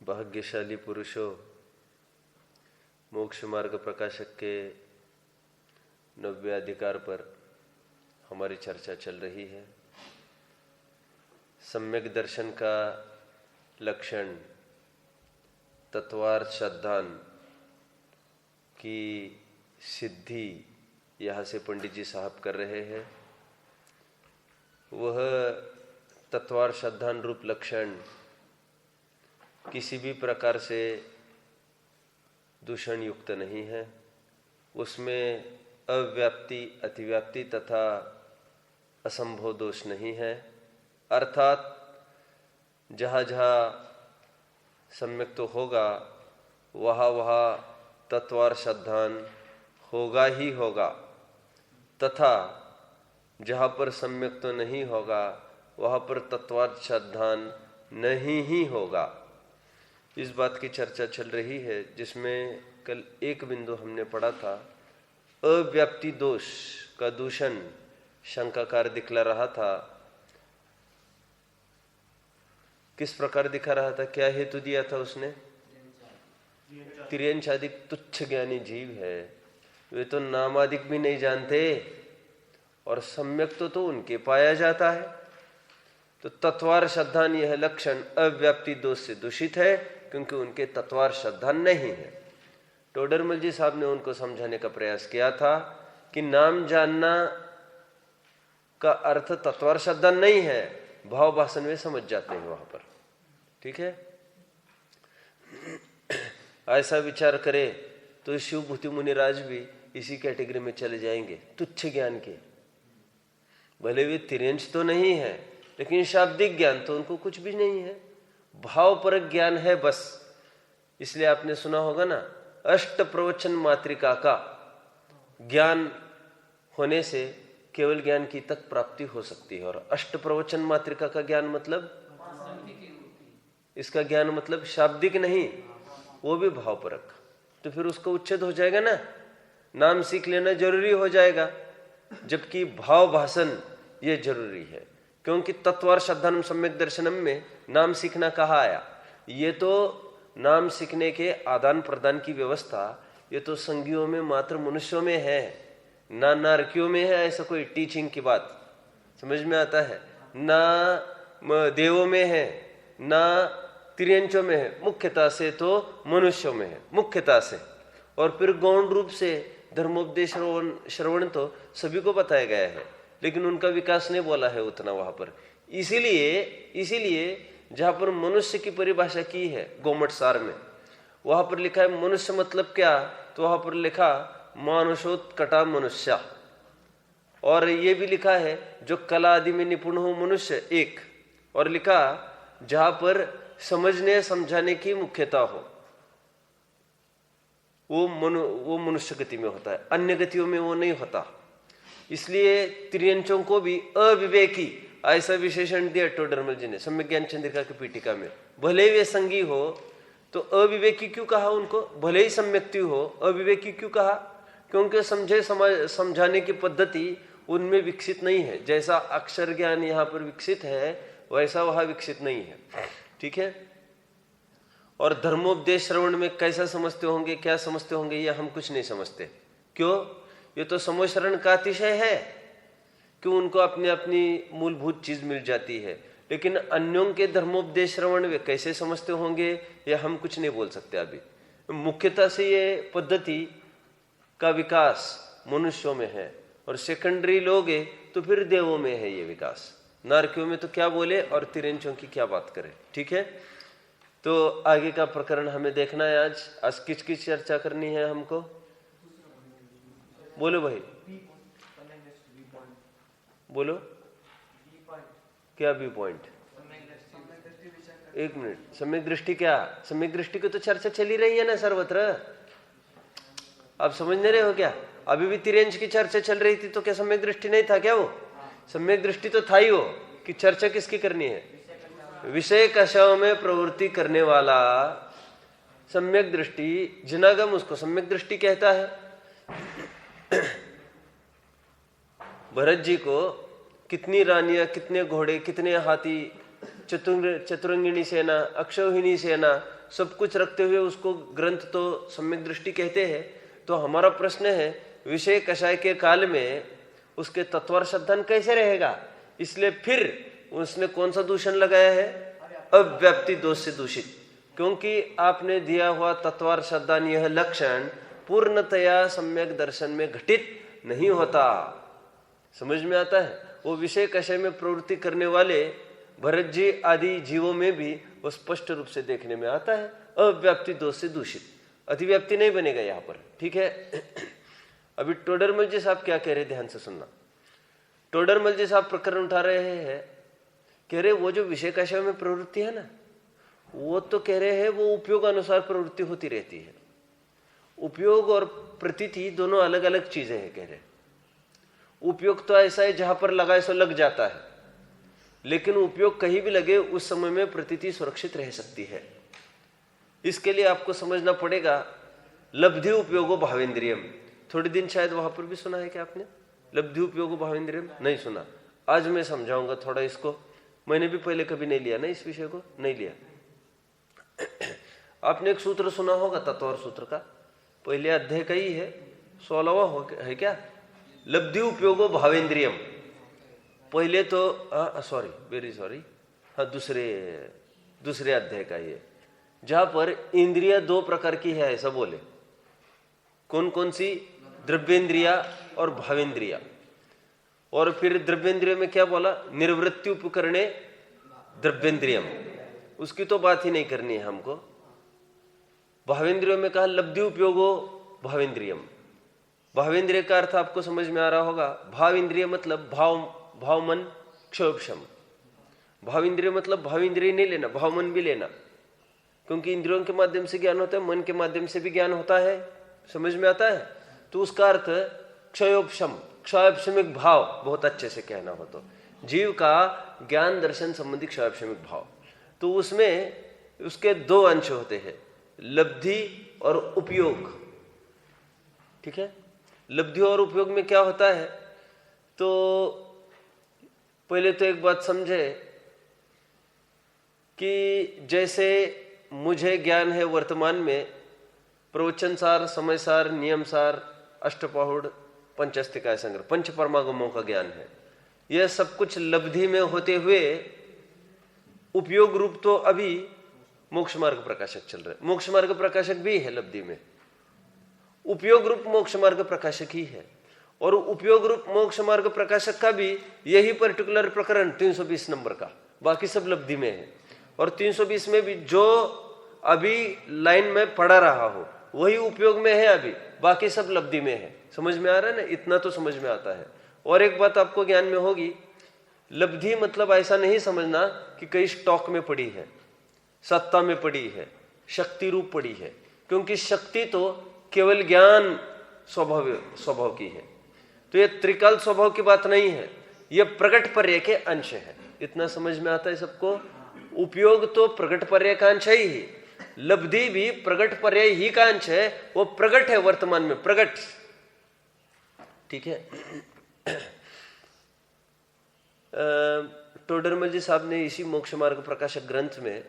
भाग्यशाली पुरुषों, मोक्ष मार्ग प्रकाशक के 90वें अधिकार पर हमारी चर्चा चल रही है। सम्यक दर्शन का लक्षण तत्वार्थ श्रद्धान की सिद्धि यहाँ से पंडित जी साहब कर रहे हैं। वह तत्वार्थ श्रद्धान रूप लक्षण किसी भी प्रकार से दूषण युक्त नहीं है। उसमें अव्याप्ति, अतिव्याप्ति तथा असंभव दोष नहीं है। अर्थात जहाँ जहाँ सम्यक तो होगा, वहाँ वहाँ तत्वार्थ श्रद्धान होगा ही होगा, तथा जहाँ पर सम्यक तो नहीं होगा, वहाँ पर तत्वार्थ श्रद्धान नहीं ही होगा। इस बात की चर्चा चल रही है, जिसमें कल एक बिंदु हमने पढ़ा था। अव्याप्ति दोष का दूषण शंकाकार दिखला रहा था। किस प्रकार दिखा रहा था? क्या हेतु दिया था उसने? तिर्यंशादिक तुच्छ ज्ञानी जीव है, वे तो नामादिक भी नहीं जानते और सम्यक तो उनके पाया जाता है। तो तत्वार्थ श्रद्धान यह लक्षण अव्याप्ति दोष से दूषित है, क्योंकि उनके तत्वार्थ श्रद्धान नहीं है। टोडरमल जी साहब ने उनको समझाने का प्रयास किया था कि नाम जानना का अर्थ तत्वार्थ श्रद्धान नहीं है, भाव भाषण में समझ जाते हैं वहां पर। ठीक है, ऐसा विचार करे तो शिवभूति मुनिराज भी इसी कैटेगरी में चले जाएंगे, तुच्छ ज्ञान के। भले वे तिर्यंश तो नहीं है, लेकिन शाब्दिक ज्ञान तो उनको कुछ भी नहीं है, भावपरक ज्ञान है बस। इसलिए आपने सुना होगा ना, अष्ट प्रवचन मातृका का ज्ञान होने से केवल ज्ञान की तक प्राप्ति हो सकती है। और अष्ट प्रवचन मातृका का ज्ञान मतलब, इसका ज्ञान मतलब शाब्दिक नहीं, वो भी भावपरक। तो फिर उसका उच्छेद हो जाएगा ना, नाम सीख लेना जरूरी हो जाएगा, जबकि भाव भाषण ये जरूरी है। क्योंकि तत्वार्थ श्रद्धानम सम्यक दर्शनम में नाम सीखना कहाँ आया? ये तो नाम सीखने के आदान प्रदान की व्यवस्था ये तो संज्ञों में मात्र मनुष्यों में है, ना नारकियों में है। ऐसा कोई टीचिंग की बात समझ में आता है? ना देवों में है, ना तिर्यंचों में है, मुख्यता से तो मनुष्यों में है, मुख्यता से। और फिर गौण रूप से धर्मोपदेश श्रवण तो सभी को बताया गया है, लेकिन उनका विकास नहीं बोला है उतना वहां पर। इसीलिए जहां पर मनुष्य की परिभाषा की है गोमट सार में, वहां पर लिखा है मनुष्य मतलब क्या, तो वहां पर लिखा मानुषोत्कटा मनुष्य। और ये भी लिखा है जो कला आदि में निपुण हो मनुष्य एक, और लिखा जहां पर समझने समझाने की मुख्यता हो, वो मनुष्य गति में होता है, अन्य गतियों में वो नहीं होता। इसलिए तिर्यंचों को भी अविवेकी ऐसा विशेषण दिया टोडरमल जी ने सम्यक ज्ञान चंद्रिका की पीठिका में। भले वे संगी हो तो अविवेकी क्यों कहा उनको? भले ही सम्यक्ति हो, अविवेकी क्यों कहा? क्योंकि समझाने की पद्धति उनमें विकसित नहीं है। जैसा अक्षर ज्ञान यहाँ पर विकसित है, वैसा वहां विकसित नहीं है। ठीक है। और धर्मोपदेश श्रवण में कैसा समझते होंगे, क्या समझते होंगे, ये हम कुछ नहीं समझते। क्यों? ये तो समोशरण का अतिशय है कि उनको अपनी अपनी मूलभूत चीज मिल जाती है, लेकिन अन्यों के धर्मोपदेश श्रवण वे कैसे समझते होंगे, ये हम कुछ नहीं बोल सकते अभी। मुख्यतः से ये पद्धति का विकास मनुष्यों में है, और सेकेंडरी लोग तो फिर देवों में है ये विकास। नारकियों में तो क्या बोले और तिर्यंचों की क्या बात करें। ठीक है, तो आगे का प्रकरण हमें देखना है। आज किसकी चर्चा करनी है हमको? बोलो भाई, बोलो क्या व्यू पॉइंट? एक मिनट, सम्यक दृष्टि क्या? सम्यक दृष्टि की तो चर्चा चली रही है ना सर्वत्र, आप समझ नहीं रहे हो क्या? अभी भी तिर्यंच की चर्चा चल रही थी, तो क्या सम्यक दृष्टि नहीं था क्या? वो सम्यक दृष्टि तो था ही। वो कि चर्चा किसकी करनी है? विषय कषायों में प्रवृत्ति करने वाला सम्यक दृष्टि, जिनागम उसको सम्यक दृष्टि कहता है। भरत जी को कितनी रानियां, कितने घोड़े, कितने हाथी चतुरंगिणी सेना, अक्षौहिणी सेना, सब कुछ रखते हुए उसको ग्रंथ तो सम्यक दृष्टि कहते हैं। तो हमारा प्रश्न है, विषय कषाय के काल में उसके तत्वार शब्दान कैसे रहेगा? इसलिए फिर उसने कौन सा दूषण लगाया है? अव्याप्ति दोष से दूषित, क्योंकि आपने दिया हुआ तत्वार शब्दान यह लक्षण पूर्णतया सम्यक दर्शन में घटित नहीं होता। समझ में आता है? वो विषय कषय में प्रवृत्ति करने वाले भरत जी आदि जीवों में भी वो स्पष्ट रूप से देखने में आता है, अव्याप्ति दोष से दूषित, अतिव्याप्ति नहीं बनेगा यहाँ पर। ठीक है। अभी टोडरमल जी साहब क्या कह रहे, ध्यान से सुनना। टोडरमल जी साहब प्रकरण उठा रहे हैं, कह रहे वो जो विषय कषय में प्रवृत्ति है ना, वो तो कह रहे हैं वो उपयोग अनुसार प्रवृत्ति होती रहती है। उपयोग और प्रतीति दोनों अलग अलग चीजें हैं, कह रहे। उपयोग तो ऐसा है जहां पर लगाए सो लग जाता है, लेकिन उपयोग कहीं भी लगे उस समय में प्रतीति सुरक्षित रह सकती है। इसके लिए आपको समझना पड़ेगा लब्धि उपयोगो भावेंद्रियम। थोड़े दिन शायद वहां पर भी सुना है क्या आपने? लब्धि उपयोगो भावेंद्रियम नहीं सुना। आज मैं समझाऊंगा थोड़ा इसको। मैंने भी पहले कभी नहीं लिया ना, इस विषय को नहीं लिया। आपने एक सूत्र सुना होगा तत्वार सूत्र का, पहले अध्याय का ही है, 16वां है क्या? लब्धि उपयोगो भावेंद्रियम। पहले तो सॉरी, वेरी सॉरी, हाँ दूसरे अध्याय का ये, जहां पर इंद्रिया दो प्रकार की है ऐसा बोले। कौन कौन सी? द्रव्येंद्रिया और भावेंद्रिया। और फिर द्रव्येंद्रिय में क्या बोला? निर्वृत्ति उपकरणे द्रव्येंद्रियम। उसकी तो बात ही नहीं करनी है हमको। भावेंद्रियों में कहा लब्धि उपयोगो भावेंद्रियम। भावेंद्रिय का अर्थ आपको समझ में आ रहा होगा। भाव इंद्रिय मतलब भाव मन क्षोभक्षम। भाव इंद्रिय मतलब भाव इंद्रिय नहीं लेना, भाव मन भी लेना, क्योंकि इंद्रियों के माध्यम से ज्ञान होता है, मन के माध्यम से भी ज्ञान होता है। समझ में आता है? तो उसका अर्थ क्षयोपशम, क्षयोपशमिक भाव, बहुत अच्छे से कहना हो तो जीव का ज्ञान दर्शन संबंधी क्षयोपशमिक भाव। तो उसमें उसके दो अंश होते हैं, लब्धि और उपयोग। ठीक है। लब्धि और उपयोग में क्या होता है? तो पहले तो एक बात समझे कि जैसे मुझे ज्ञान है वर्तमान में प्रवचन सार, समय सार, नियम सार, अष्टपाहुड़, पंचस्तिकाय संग्रह, पंच परमागमों का ज्ञान है, यह सब कुछ लब्धि में होते हुए उपयोग रूप तो अभी मोक्ष मार्ग प्रकाशक चल रहे। मोक्ष मार्ग प्रकाशक भी है लब्धि में, उपयोग रूप मोक्ष मार्ग प्रकाशक ही है। और उपयोग रूप मोक्ष मार्ग प्रकाशक का भी यही पर्टिकुलर प्रकरण 320 नंबर का, बाकी सब लब्धि में है। और 320 में भी जो अभी लाइन में पढ़ा रहा हो वही उपयोग में है, अभी बाकी सब लब्धि में है। समझ में आ रहा है ना? इतना तो समझ में आता है। और एक बात आपको ज्ञान में होगी, लब्धि मतलब ऐसा नहीं समझना कि कहीं स्टॉक में पड़ी है, सत्ता में पड़ी है, शक्ति रूप पड़ी है, क्योंकि शक्ति तो केवल ज्ञान स्वभाव की है। तो ये त्रिकाल स्वभाव की बात नहीं है, ये प्रगट पर्याय के अंश है। इतना समझ में आता है सबको? उपयोग तो प्रगट पर्याय का अंश ही, लब्धि भी प्रगट पर्याय ही का अंश है, वो प्रगट है वर्तमान में, प्रगट। ठीक है। टोडरमल जी साहब ने इसी मोक्ष मार्ग प्रकाशक ग्रंथ में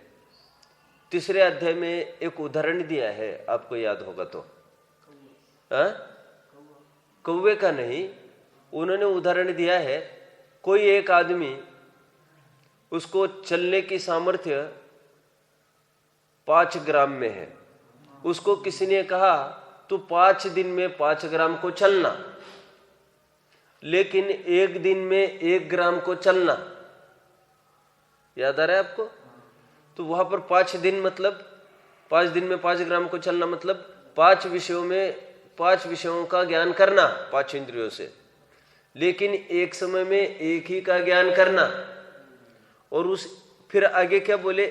3 अध्याय में एक उदाहरण दिया है, आपको याद होगा तो। कौवे का नहीं, उन्होंने उदाहरण दिया है, कोई एक आदमी, उसको चलने की सामर्थ्य 5 ग्राम में है। उसको किसी ने कहा तू 5 दिन में 5 ग्राम को चलना, लेकिन 1 दिन में 1 ग्राम को चलना। याद आ रहा है आपको? तो वहां पर 5 दिन मतलब 5 दिन में 5 ग्राम को चलना मतलब 5 विषयों का ज्ञान करना 5 इंद्रियों से, लेकिन एक समय में एक ही का ज्ञान करना। और फिर आगे क्या बोले?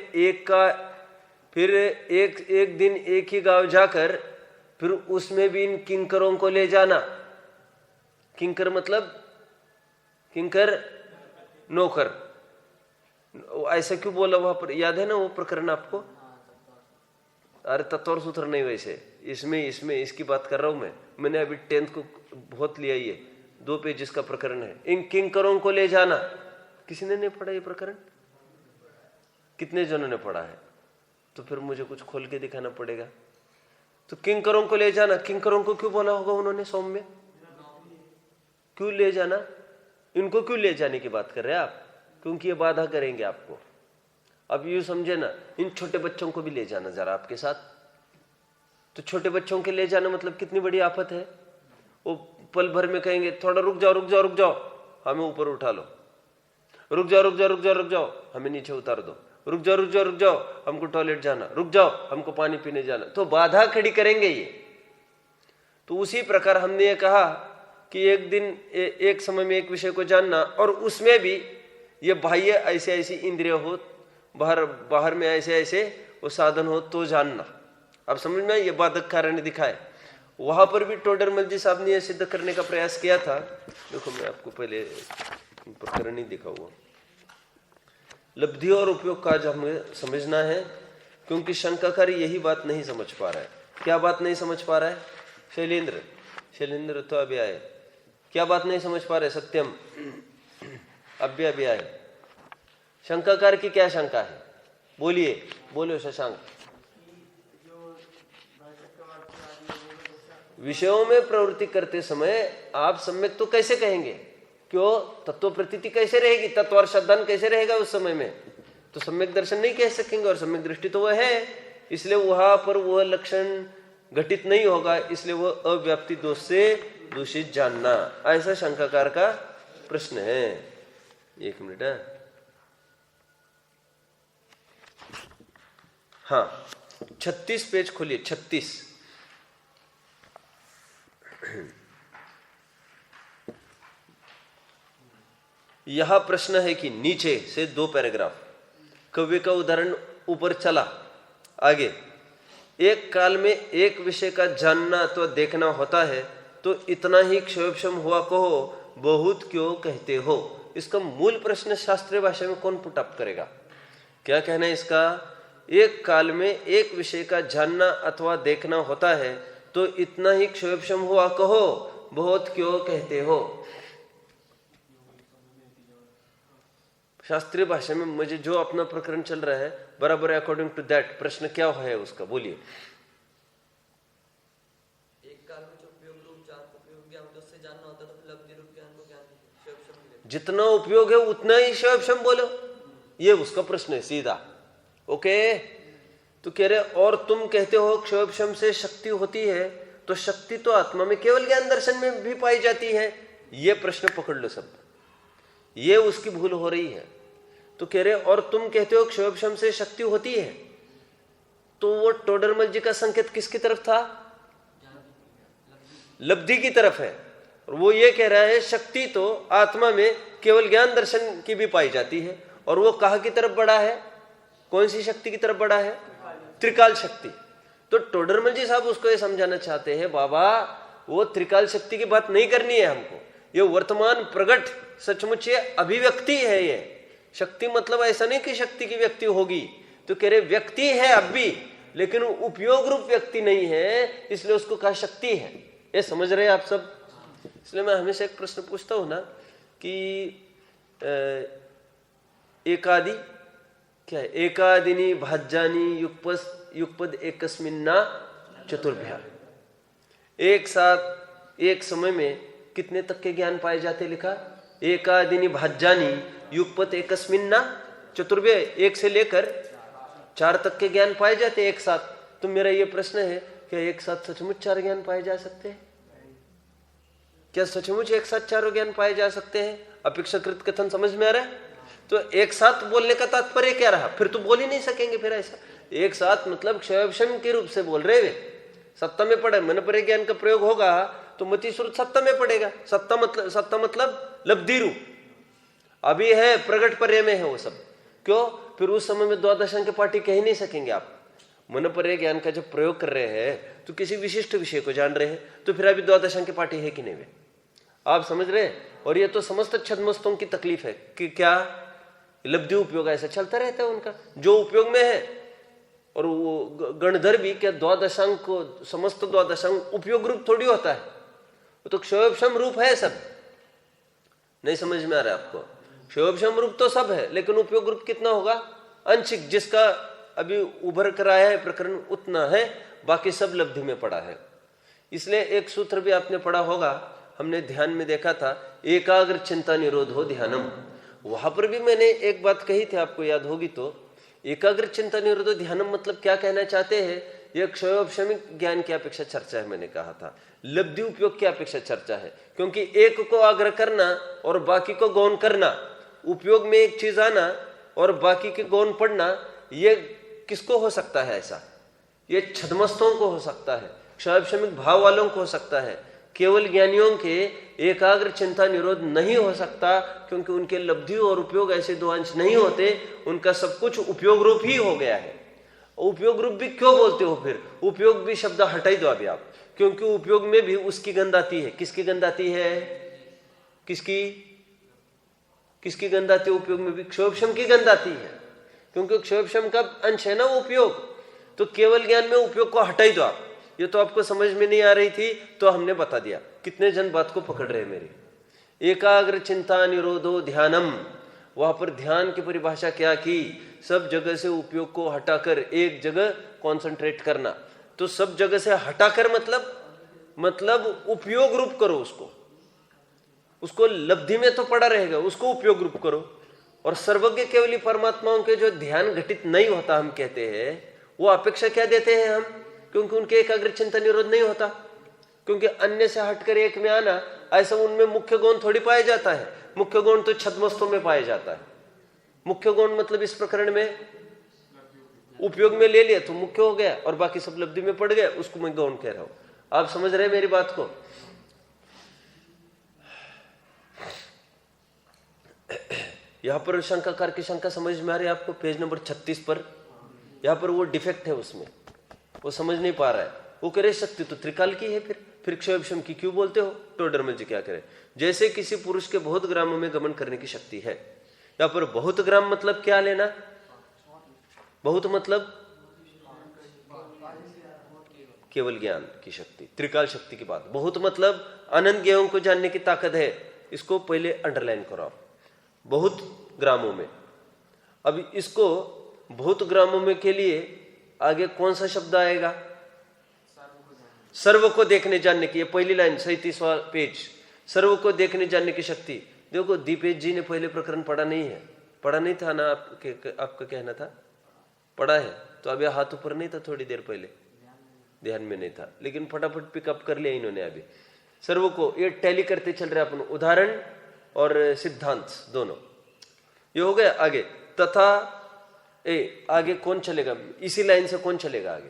फिर एक दिन एक ही गांव जाकर फिर उसमें भी इन किंकरों को ले जाना। किंकर मतलब किंकर नौकर। ऐसा क्यों बोला वहां पर? याद है ना वो प्रकरण आपको? अरे तत्व सूत्र नहीं, वैसे इसमें इसकी बात कर रहा हूं मैंने अभी 10th को बहुत लिया, ये 2 पेजेस का प्रकरण है। इन किंकरों को ले जाना, किसी ने नहीं पढ़ा ये प्रकरण? कितने जनों ने पढ़ा है? तो फिर मुझे कुछ खोल के दिखाना पड़ेगा। तो किंकरों को ले जाना, किंकरों को क्यों बोला होगा उन्होंने सौम्य? क्यों ले जाना? इनको क्यों ले जाने की बात कर रहे हैं आप? क्योंकि ये बाधा करेंगे आपको। अब यूं समझे ना, इन छोटे बच्चों को भी ले जाना जरा आपके साथ। तो छोटे बच्चों के ले जाना मतलब कितनी बड़ी आफत है। वो पल भर में कहेंगे थोड़ा रुक जाओ रुक जाओ रुक जाओ, हमें ऊपर उठा लो, रुक जाओ रुक जाओ रुक जाओ रुक जाओ, हमें नीचे उतार दो, रुक जाओ रुक जाओ रुक जाओ, हमको टॉयलेट जाना, रुक जाओ हमको पानी पीने जाना। तो बाधा खड़ी करेंगे ये। तो उसी प्रकार हमने ये कहा कि एक दिन एक समय में एक विषय को जानना, और उसमें भी ये बाह्य ऐसे ऐसी इंद्रिय हो, बाहर में ऐसे ऐसे वो साधन हो तो जानना। अब समझ में ये बाधक कारण दिखाए। वहां पर भी टोडरमल जी साहब ने यह सिद्ध करने का प्रयास किया था। देखो मैं आपको पहले प्रकरण ही दिखाऊंगा। लब्धि और उपयोग का जो हमें समझना है, क्योंकि शंकाकारी यही बात नहीं समझ पा रहा है। क्या बात नहीं समझ पा रहा है? शैलेंद्र तो अभी आए। क्या बात नहीं समझ पा रहे? सत्यम अभी आए। शंकाकार की क्या शंका है? बोलिए, बोलो शशांक। विषयों में प्रवृत्ति करते समय आप सम्यक तो कैसे कहेंगे? क्यों? तत्व प्रतीति कैसे रहेगी? तत्व और शब्दान कैसे रहेगा उस समय में? तो सम्यक दर्शन नहीं कह सकेंगे, और सम्यक दृष्टि तो वह है, इसलिए वहां पर वह लक्षण घटित नहीं होगा, इसलिए वह अव्याप्ति दोष से दूषित जानना। ऐसा शंकाकार का प्रश्न है। एक मिनट। हाँ, 36 पेज खोलिए। 36 यह प्रश्न है कि नीचे से 2 पैराग्राफ कवि का उदाहरण ऊपर चला आगे। एक काल में एक विषय का जानना अथवा देखना होता है तो इतना ही क्षयोक्षम हुआ कहो, बहुत क्यों कहते हो? इसका मूल प्रश्न शास्त्रीय भाषा में कौन पुट अप करेगा? क्या कहना है इसका? एक काल में एक विषय का जानना अथवा देखना होता है तो इतना ही क्षयोक्षम हुआ कहो, बहुत क्यों कहते हो? शास्त्रीय भाषा में मुझे जो अपना प्रकरण चल रहा है बराबर अकॉर्डिंग टू दैट प्रश्न क्या है उसका, बोलिए। एक काल में जो उपयोग रूप चार उपयोग ज्ञान से जानना होता तो लब्धि रूप ज्ञान को ज्ञान जितना उपयोग है उतना ही क्षयोक्षम बोलो, ये उसका प्रश्न है सीधा। ओके, तो कह रहे और तुम कहते हो क्षयोक्षम से शक्ति होती है, तो शक्ति तो आत्मा में केवल ज्ञान दर्शन में भी पाई जाती है। ये प्रश्न पकड़ लो सब, ये उसकी भूल हो रही है। तो कह रहे और तुम कहते हो क्षयोक्षम से शक्ति होती है, तो वो टोडरमल जी का संकेत किसकी तरफ था? लब्धि की तरफ है। और वो ये कह रहा है शक्ति तो आत्मा में केवल ज्ञान दर्शन की भी पाई जाती है। और वो कहाँ की तरफ बढ़ा है? कौन सी शक्ति की तरफ बढ़ा है? त्रिकाल शक्ति। तो टोडरमल जी साहब उसको ये समझाना चाहते हैं, बाबा वो त्रिकाल शक्ति की बात नहीं करनी है हमको, ये वर्तमान प्रगट सचमुच ये अभिव्यक्ति है। ये शक्ति मतलब ऐसा नहीं कि शक्ति की व्यक्ति होगी। तो कह रहे व्यक्ति है अब भी, लेकिन उपयोग रूप व्यक्ति नहीं है, इसलिए उसको कहा शक्ति है। ये समझ रहे हैं आप सब? इसलिए मैं हमेशा एक प्रश्न पूछता हूं ना कि एकादि क्या है? एकादिनी भाज्यानी युगपद एकस्मिन्ना चतुर्भ्या। एक साथ एक समय में कितने तक के ज्ञान पाए जाते? लिखा एकादिनी भाज्यानी युगपद एकस्मिन्ना चतुर्भ्या, 1 से लेकर 4 तक के ज्ञान पाए जाते एक साथ। तो मेरा ये प्रश्न है, क्या एक साथ सचमुच 4 ज्ञान पाए जा सकते हैं? क्या सचमुच एक साथ 4 ज्ञान पाए जा सकते हैं? अपेक्षाकृत कथन समझ में आ रहा है? तो एक साथ बोलने का तात्पर्य क्या रहा? फिर तो बोल ही नहीं सकेंगे। फिर ऐसा एक साथ मतलब क्षयोक्षम के रूप से बोल रहे वे। सत्ता में पड़े मन पर ज्ञान का प्रयोग होगा तो मति श्रुत सत्ता में पड़ेगा। सत्ता मतलब लब्धि रूप। अभी है प्रगट पर्य में है वो सब। क्यों? फिर उस समय में द्वादशांक पाठी कह ही नहीं सकेंगे आप। मन पर ज्ञान का जब प्रयोग कर रहे हैं तो किसी विशिष्ट विषय को जान रहे हैं, तो फिर अभी द्वादशांक पाठी है कि नहीं वे? आप समझ रहे हैं? और ये तो समस्त छद्मस्तों की तकलीफ है कि क्या लब्धि उपयोग ऐसा चलता रहता है उनका, जो उपयोग में है। और वो गणधर भी क्या द्वादशांक को, समस्त द्वादशांक उपयोग रूप थोड़ी होता है, वो तो क्षयोक्षम रूप है सब। नहीं समझ में आ रहा है आपको? क्षयोक्षम रूप तो सब है, लेकिन उपयोग रूप कितना होगा? आंशिक जिसका अभी उभर कर आया है प्रकरण उतना है, बाकी सब लब्धि में पड़ा है। इसलिए एक सूत्र भी आपने पढ़ा होगा, हमने ध्यान में देखा था, एकाग्र चिंता निरोधो ध्यानम। वहां पर भी मैंने एक बात कही थी, आपको याद होगी तो, एकाग्र चिंता निरोधो ध्यानम मतलब क्या कहना चाहते हैं, यह क्षयोपशमिक ज्ञान की अपेक्षा चर्चा है। मैंने कहा था लब्धि उपयोग की अपेक्षा चर्चा है, क्योंकि एक को आग्रह करना और बाकी को गौण करना, उपयोग में एक चीज आना और बाकी के गौण पढ़ना, ये किसको हो सकता है ऐसा? ये छद्मस्तों को हो सकता है, क्षयोपशमिक भाव वालों को हो सकता है। केवल ज्ञानियों के एकाग्र चिंता निरोध नहीं हो सकता, क्योंकि उनके लब्धि और उपयोग ऐसे दो अंश नहीं होते, उनका सब कुछ उपयोग रूप ही हो गया है। उपयोग रूप भी क्यों बोलते हो फिर? उपयोग भी शब्द हटाई दो अभी आप, क्योंकि उपयोग में भी उसकी गंध आती है। किसकी गंध आती है? किसकी गंध आती है? उपयोग में भी क्षयोपशम की गंध आती है, क्योंकि क्षयोपशम का अंश है ना वो उपयोग। तो केवल ज्ञान में उपयोग को हटाई दो आप। ये तो आपको समझ में नहीं आ रही थी तो हमने बता दिया। कितने जन बात को पकड़ रहे हैं मेरी? एकाग्र चिंता निरोधो ध्यानम, वहां पर ध्यान की परिभाषा क्या की? सब जगह से उपयोग को हटाकर एक जगह कॉन्सेंट्रेट करना। तो सब जगह से हटाकर मतलब उपयोग रूप करो उसको लब्धि में तो पड़ा रहेगा, उसको उपयोग रूप करो। और सर्वज्ञ केवली परमात्माओं के जो ध्यान घटित नहीं होता हम कहते हैं, वो अपेक्षा क्या देते हैं हम? क्योंकि उनके एकाग्र चिंता निरोध नहीं होता, क्योंकि अन्य से हटकर एक में आना, ऐसा उनमें मुख्य गुण थोड़ी पाया जाता है। मुख्य गुण तो छद्मस्तों में पाया जाता है। मुख्य गुण मतलब इस प्रकरण में उपयोग में ले लिया तो मुख्य हो गया, और बाकी सब लब्धि में पड़ गया, उसको मैं गौण कह रहा हूं। आप समझ रहे हैं मेरी बात को? यहां पर शंकाकार की शंका समझ में आ रही है आपको? पेज नंबर 36 पर यहां पर वो डिफेक्ट है, उसमें वो समझ नहीं पा रहा है। वो कह रहे शक्ति तो त्रिकाल की है, फिर क्षयोपशम की क्यों बोलते हो? टोडरमल जी क्या करें? जैसे किसी पुरुष के बहुत ग्रामों में गमन करने की शक्ति है। यहां पर बहुत ग्राम मतलब क्या लेना? बहुत मतलब केवल ज्ञान की शक्ति, त्रिकाल शक्ति की बात। बहुत मतलब अनंत ज्ञानों को जानने की ताकत है। इसको पहले अंडरलाइन करो आप, बहुत ग्रामों में। अब इसको बहुत ग्रामों में के लिए आगे कौन सा शब्द आएगा? सर्व को देखने जानने की। ये पहली लाइन 37वां पेज, सर्व को देखने जानने की शक्ति। देखो दीपेश जी ने पहले प्रकरण पढ़ा नहीं है, पढ़ा नहीं था ना? आपका कहना था पढ़ा है, तो अब यह हाथ ऊपर नहीं था थोड़ी देर पहले? ध्यान में नहीं था, लेकिन फटाफट पिकअप कर लिया इन्होंने अभी। सर्व को ये टैली करते चल रहे अपन, उदाहरण और सिद्धांत दोनों। ये हो गया। आगे तथा आगे कौन चलेगा? इसी लाइन से कौन चलेगा आगे?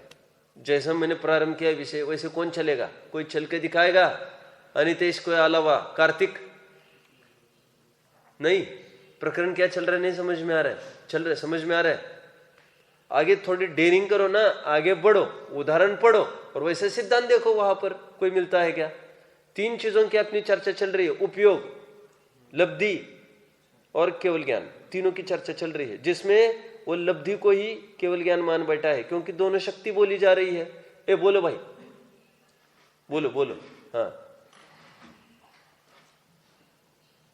जैसा मैंने प्रारंभ किया विषय, वैसे कौन चलेगा? कोई चल के दिखाएगा? अनितेश को अलावा कार्तिक? नहीं। प्रकरण क्या चल रहा है नहीं समझ में आ रहा है? चल रहा है, समझ में आ रहा है? आगे थोड़ी डेयरिंग करो ना, आगे बढ़ो, उदाहरण पढ़ो और वैसे सिद्धांत देखो वहां पर कोई मिलता है क्या। 3 चीजों की अपनी चर्चा चल रही है, उपयोग, लब्धि और केवल ज्ञान। तीनों की चर्चा चल रही है, जिसमें वो लब्धि को ही केवल ज्ञान मान बैठा है, क्योंकि दोनों शक्ति बोली जा रही है। ए बोलो भाई, बोलो बोलो। हाँ,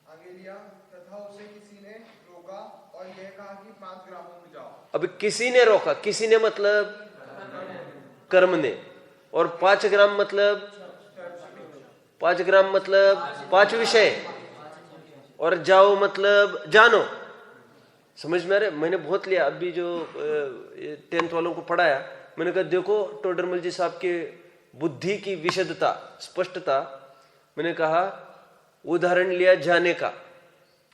आगे लिया तथा उसे किसी ने रोका और यह कहा कि 5 ग्रामों में जाओ। अब किसी ने रोका, किसी ने मतलब कर्म ने, और 5 ग्राम मतलब 5 ग्राम मतलब 5 विषय, और जाओ मतलब जानो। समझ में आ रहा है? मैंने बहुत लिया अभी जो 10th वालों को पढ़ाया, मैंने कहा देखो टोडरमल जी साहब के बुद्धि की विशदता, स्पष्टता। मैंने कहा उदाहरण लिया जाने का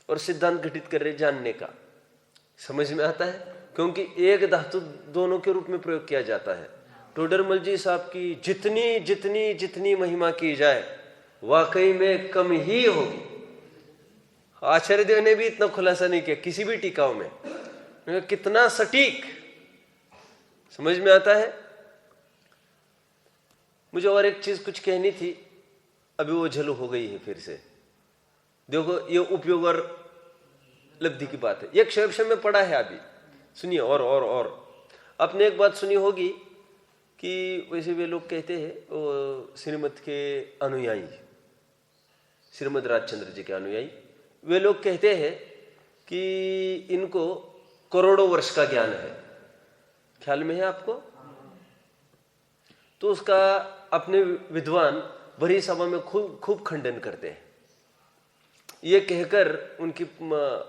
और सिद्धांत घटित कर रहे जानने का। समझ में आता है? क्योंकि एक धातु दोनों के रूप में प्रयोग किया जाता है। टोडरमल जी साहब की जितनी जितनी जितनी महिमा की जाए वाकई में कम ही होगी। आचार्य देव ने भी इतना खुलासा नहीं किया किसी भी टीकाओं में। कितना सटीक, समझ में आता है? मुझे और एक चीज कुछ कहनी थी, अभी वो झलू हो गई है फिर से। देखो ये उपयोग और लब्धि की बात है, ये क्षयोपशम में पड़ा है अभी। सुनिए और आपने एक बात सुनी होगी कि वैसे वे लोग कहते हैं वो श्रीमद के अनुयायी, श्रीमद राजचंद्र जी के अनुयायी, वे लोग कहते हैं कि इनको करोड़ों वर्ष का ज्ञान है, ख्याल में है आपको? तो उसका अपने विद्वान भरी सभा में खूब खंडन करते हैं। ये कहकर उनकी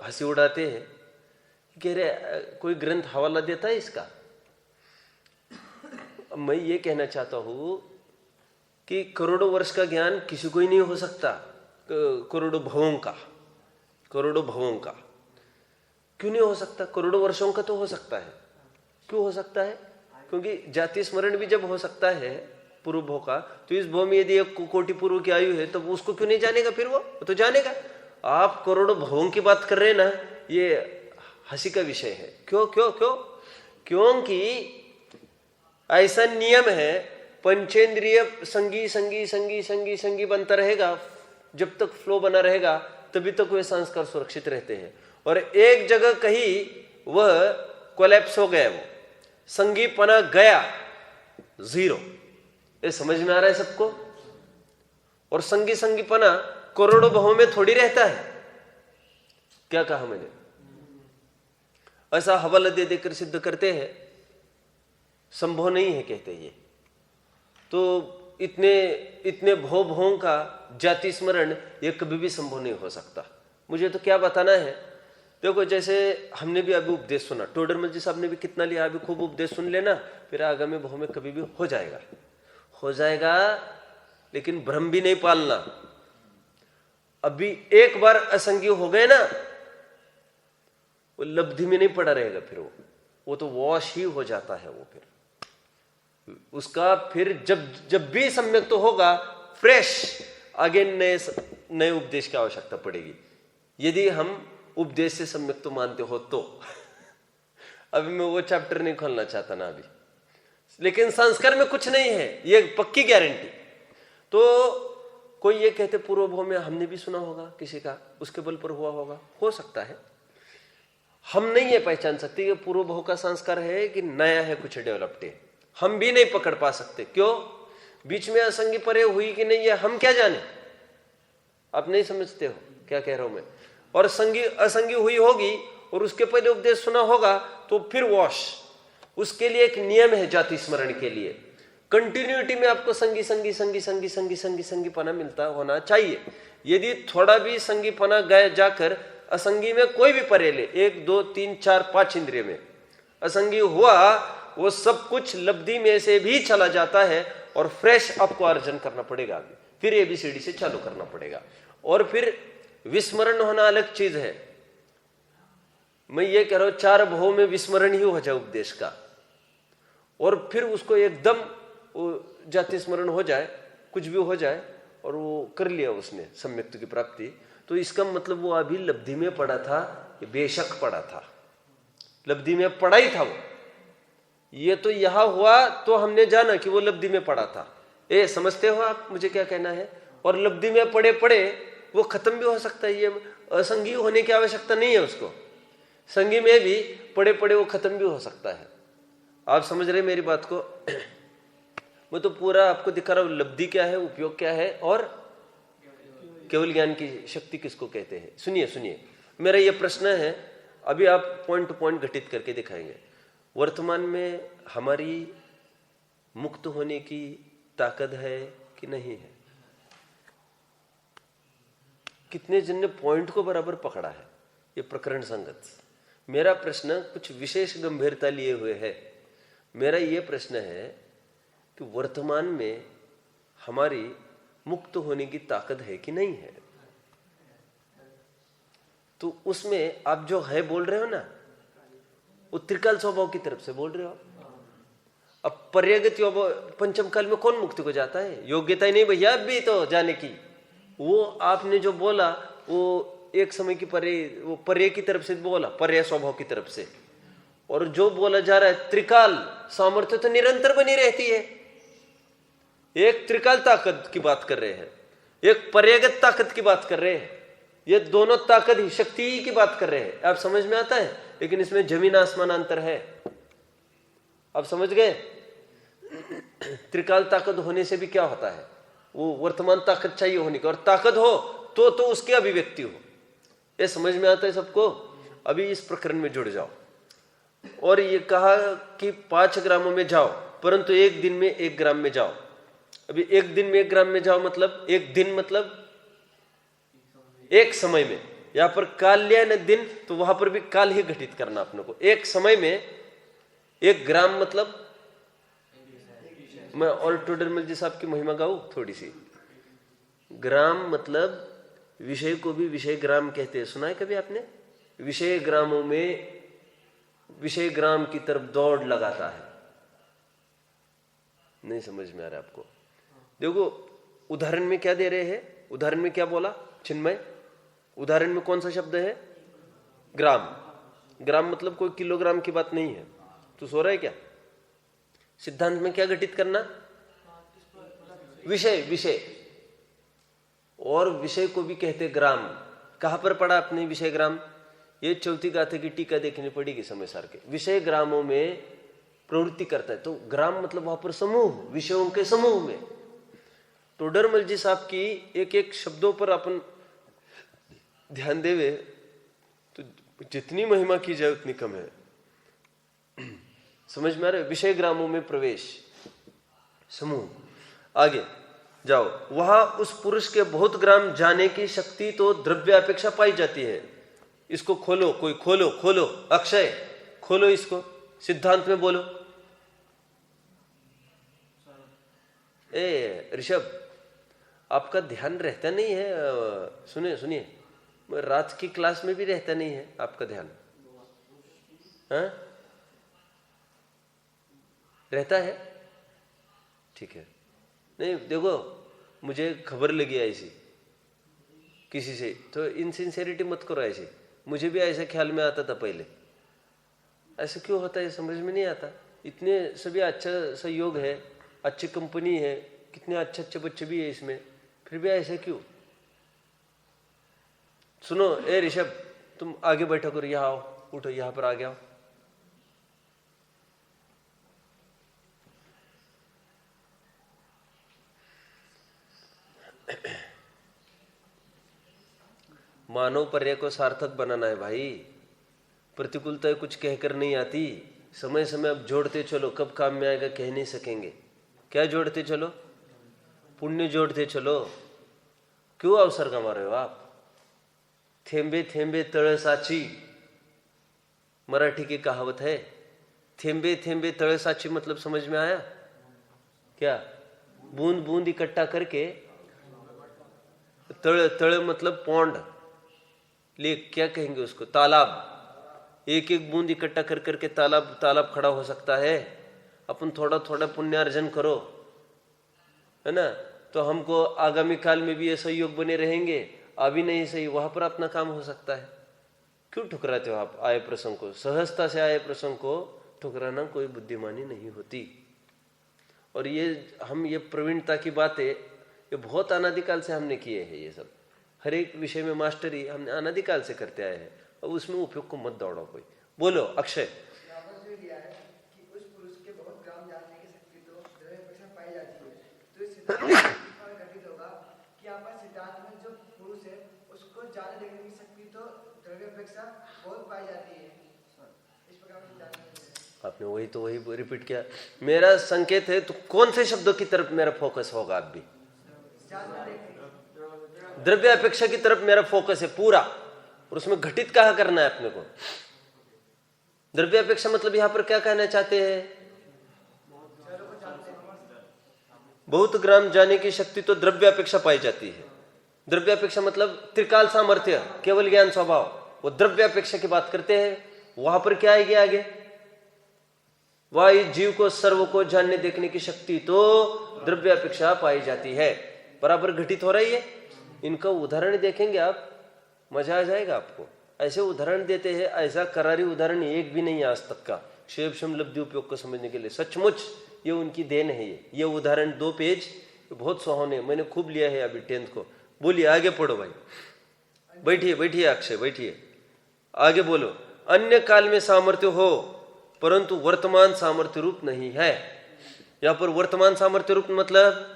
हंसी उड़ाते हैं, कह रहे कोई ग्रंथ हवाला देता है इसका? मैं ये कहना चाहता हूं कि करोड़ों वर्ष का ज्ञान किसी को ही नहीं हो सकता, करोड़ों भवों का क्यों नहीं हो सकता? करोड़ों वर्षों का तो हो सकता है। क्यों हो सकता है? क्योंकि जाति स्मरण भी जब हो सकता है पूर्व भव का, तो इस भव में यदि 1 कोटि पूर्व की आयु है तो उसको क्यों नहीं जानेगा? फिर वो तो जानेगा। आप करोड़ों भवों की बात कर रहे हैं ना, ये हंसी का विषय है। क्यों क्यों क्यों? क्योंकि ऐसा नियम है, पंचेंद्रिय संगी संगी संगी संगी संगी बनता रहेगा, जब तक फ्लो बना रहेगा तभी तक वे संस्कार सुरक्षित रहते हैं। और एक जगह कहीं वह कोलैप्स हो गया, वो संगीपना गया, 0। ये समझ में आ रहा है सबको? और संगीपना करोड़ों भवों में थोड़ी रहता है। क्या कहा मैंने? ऐसा हवाला दे देकर सिद्ध करते हैं, संभव नहीं है कहते ये। तो इतने भवों का जाति स्मरण ये कभी भी संभव नहीं हो सकता। मुझे तो क्या बताना है, देखो जैसे हमने भी अभी उपदेश सुना, टोडरमल जी साहब ने भी कितना लिया, अभी खूब उपदेश सुन लेना, फिर आगामी भव में कभी भी हो जाएगा। लेकिन भ्रम भी नहीं पालना। अभी एक बार असंगी हो गए ना, वो लब्धि में नहीं पड़ा रहेगा, फिर वो तो वॉश ही हो जाता है। वो फिर उसका फिर जब भी सम्यक तो होगा, फ्रेश अगेन नए उपदेश की आवश्यकता पड़ेगी, यदि हम उपदेश से सम्यक तो मानते हो तो। अभी मैं वो चैप्टर नहीं खोलना चाहता ना अभी, लेकिन संस्कार में कुछ नहीं है, ये पक्की गारंटी। तो कोई ये कहते पूर्व भव में हमने भी सुना होगा किसी का, उसके बल पर हुआ होगा, हो सकता है। हम नहीं ये पहचान सकते कि पूर्व भव का संस्कार है कि नया है, कुछ डेवलप्ड है। हम भी नहीं पकड़ पा सकते। क्यों? बीच में असंगी परे हुई कि नहीं, ये हम क्या जाने? आप नहीं समझते हो क्या कह रहा हूं मैं? और असंगी हुई होगी और उसके पहले उपदेश सुना होगा तो फिर वॉश। उसके लिए एक नियम है जाति स्मरण के लिए, कंटिन्यूटी में आपको संगीपना मिलता होना चाहिए। यदि थोड़ा भी संगीपना गए जाकर असंगी में कोई भी परे ले, 1 2 3 4 5 इंद्रिय में असंगी हुआ, वो सब कुछ लब्धि में से भी चला जाता है और फ्रेश आपको अर्जन करना पड़ेगा। फिर ABCD से चालू करना पड़ेगा। और फिर विस्मरण होना अलग चीज है। मैं ये कह रहा हूं 4 भवों में विस्मरण ही हो जाए उपदेश का, और फिर उसको एकदम जाति स्मरण हो जाए, कुछ भी हो जाए, और वो कर लिया उसने सम्यक्त्व की प्राप्ति, तो इसका मतलब वो अभी लब्धि में पड़ा था, बेशक पड़ा था, लब्धि में पड़ा ही था वो। ये तो यहां हुआ तो हमने जाना कि वो लब्धि में पड़ा था। समझते हो आप मुझे क्या कहना है? और लब्धि में पड़े पड़े वो खत्म भी हो सकता है। ये असंगी होने की आवश्यकता नहीं है उसको, संगी में भी पड़े पड़े वो खत्म भी हो सकता है। आप समझ रहे मेरी बात को? मैं तो पूरा आपको दिखा रहा हूं लब्धि क्या है, उपयोग क्या है, और केवल ज्ञान की शक्ति किसको कहते हैं। सुनिए, मेरा ये प्रश्न है, अभी आप पॉइंट टू पॉइंट घटित करके दिखाएंगे। वर्तमान में हमारी मुक्त होने की ताकत है कि नहीं है? कितने जन ने पॉइंट को बराबर पकड़ा है? ये प्रकरण संगत। मेरा प्रश्न कुछ विशेष गंभीरता लिए हुए है। मेरा ये प्रश्न है कि वर्तमान में हमारी मुक्त होने की ताकत है कि नहीं है? तो उसमें आप जो है बोल रहे हो ना, वो त्रिकाल स्वभाव की तरफ से बोल रहे हो। अब पर्यागत पंचम काल में कौन मुक्ति को जाता है? योग्यता ही नहीं भैया अब भी तो जाने की। वो आपने जो बोला वो एक समय की पर्याय की तरफ से बोला, पर्याय स्वभाव की तरफ से। और जो बोला जा रहा है त्रिकाल सामर्थ्य तो निरंतर बनी रहती है। एक त्रिकाल ताकत की बात कर रहे हैं, एक पर्यागत ताकत की बात कर रहे हैं। ये दोनों ताकत ही, शक्ति की बात कर रहे हैं। आप समझ में आता है? लेकिन इसमें जमीन आसमान अंतर है। आप समझ गए? त्रिकाल ताकत होने से भी क्या होता है, वो वर्तमान ताकत चाहिए होने की, और ताकत हो तो उसकी अभिव्यक्ति हो। ये समझ में आता है सबको? अभी इस प्रकरण में जुड़ जाओ। और ये कहा कि 5 ग्रामों में जाओ, परंतु एक दिन में 1 ग्राम में जाओ। अभी एक दिन में 1 ग्राम में जाओ मतलब एक दिन मतलब एक समय में। यहां पर काल लिया न दिन, तो वहां पर भी काल ही घटित करना अपने को। एक समय में 1 ग्राम मतलब, मैं ऑल्टोडर्मल जी साहब की महिमा गाऊं थोड़ी सी। ग्राम मतलब विषय को भी विषय ग्राम कहते हैं, सुना है कभी आपने? विषय ग्रामों में विषय ग्राम की तरफ दौड़ लगाता है। नहीं समझ में आ रहा आपको? देखो उदाहरण में क्या दे रहे हैं, उदाहरण में क्या बोला चिन्मय? उदाहरण में कौन सा शब्द है? ग्राम। ग्राम मतलब कोई किलोग्राम की बात नहीं है। तू सो रहा है क्या? सिद्धांत में क्या घटित करना? विषय। विषय और विषय को भी कहते ग्राम। कहां पर पढ़ा आपने विषय ग्राम? ये चौथी गाथा की टीका देखनी पड़ेगी समय सार के। विषय ग्रामों में प्रवृत्ति करता है, तो ग्राम मतलब वहां पर समूह, विषयों के समूह में। टोडरमल जी साहब की एक एक शब्दों पर अपन ध्यान देवे तो जितनी महिमा की जाए उतनी कम है। समझ में आ रहा है? विषय ग्रामों में प्रवेश, समूह। आगे जाओ, वहां उस पुरुष के बहुत ग्राम जाने की शक्ति तो द्रव्य अपेक्षा पाई जाती है। इसको खोलो, कोई खोलो, खोलो अक्षय, खोलो इसको, सिद्धांत में बोलो। ए ऋषभ, आपका ध्यान रहता नहीं है। सुनिए सुनिए, रात की क्लास में भी रहता नहीं है आपका ध्यान। हाँ? रहता है? ठीक है। नहीं देखो, मुझे खबर लगी ऐसी किसी से, तो इनसिंसियरिटी मत करो ऐसी। मुझे भी ऐसे ख्याल में आता था पहले। ऐसे क्यों होता है समझ में नहीं आता। इतने सभी अच्छा सहयोग है, अच्छी कंपनी है, कितने अच्छे अच्छे बच्चे भी है इसमें, फिर भी ऐसे क्यों? सुनो ए ऋषभ, तुम आगे बैठो करो, यहाँ आओ, उठो, यहाँ पर आ गया। मानव पर्याय को सार्थक बनाना है भाई। प्रतिकूलता कुछ कहकर नहीं आती। समय समय अब जोड़ते चलो, कब काम में आएगा कह नहीं सकेंगे। क्या जोड़ते चलो? पुण्य जोड़ते चलो। क्यों अवसर गंवा रहे हो आप? थेंबे थेंबे तळे साची, मराठी की कहावत है। थेंबे थेंबे तळे साची मतलब समझ में आया क्या? बूंद बूंद इकट्ठा करके, तळ तळ मतलब पौंड, लेक क्या कहेंगे उसको, तालाब। एक एक बूंद इकट्ठा कर करके तालाब तालाब खड़ा हो सकता है। अपन थोड़ा थोड़ा पुण्य अर्जन करो, है ना, तो हमको आगामी काल में भी ये सहयोग बने रहेंगे। अभी नहीं सही, वहां पर अपना काम हो सकता है। क्यों ठुकराते हो आप आए प्रसंग को? सहजता से आए प्रसंग को ठुकराना कोई बुद्धिमानी नहीं होती। और ये प्रवीणता की बातें ये बहुत अनादिकाल से हमने किए हैं। ये सब हर एक विषय में मास्टरी हमने अनादिकाल से करते आए हैं। अब उसमें उपयोग को मत दौड़ो कोई। बोलो अक्षय। आपने वही रिपीट किया। मेरा संकेत है तो कौन से शब्दों की तरफ मेरा फोकस होगा? आप भी द्रव्य अपेक्षा की तरफ मेरा फोकस है पूरा। और उसमें घटित कहा करना है अपने को। द्रव्य अपेक्षा मतलब यहां पर क्या कहना चाहते हैं? बहुत ग्राम जाने की शक्ति तो द्रव्य अपेक्षा पाई जाती है। द्रव्य अपेक्षा मतलब त्रिकाल सामर्थ्य, केवल ज्ञान स्वभाव, वो द्रव्य अपेक्षा की बात करते हैं। वहां पर क्या आएगी आगे? वह इस जीव को सर्व को जानने देखने की शक्ति तो द्रव्य अपेक्षा पाई जाती है। बराबर घटित हो रही है। इनका उदाहरण देखेंगे आप, मजा आ जाएगा आपको। ऐसे उदाहरण देते हैं, ऐसा करारी उदाहरण एक भी नहीं आज तक का शेषम लब्धि उपयोग को समझने के लिए। सचमुच ये उनकी देन है। ये उदाहरण 2 पेज बहुत सुहावने, मैंने खूब लिया है अभी 10th को। बोलिए आगे पढ़ो भाई। बैठिए बैठिए अक्षय, बैठिए, आगे बोलो। अन्य काल में सामर्थ्य हो परंतु वर्तमान सामर्थ्य रूप नहीं है। यहां पर वर्तमान सामर्थ्य रूप मतलब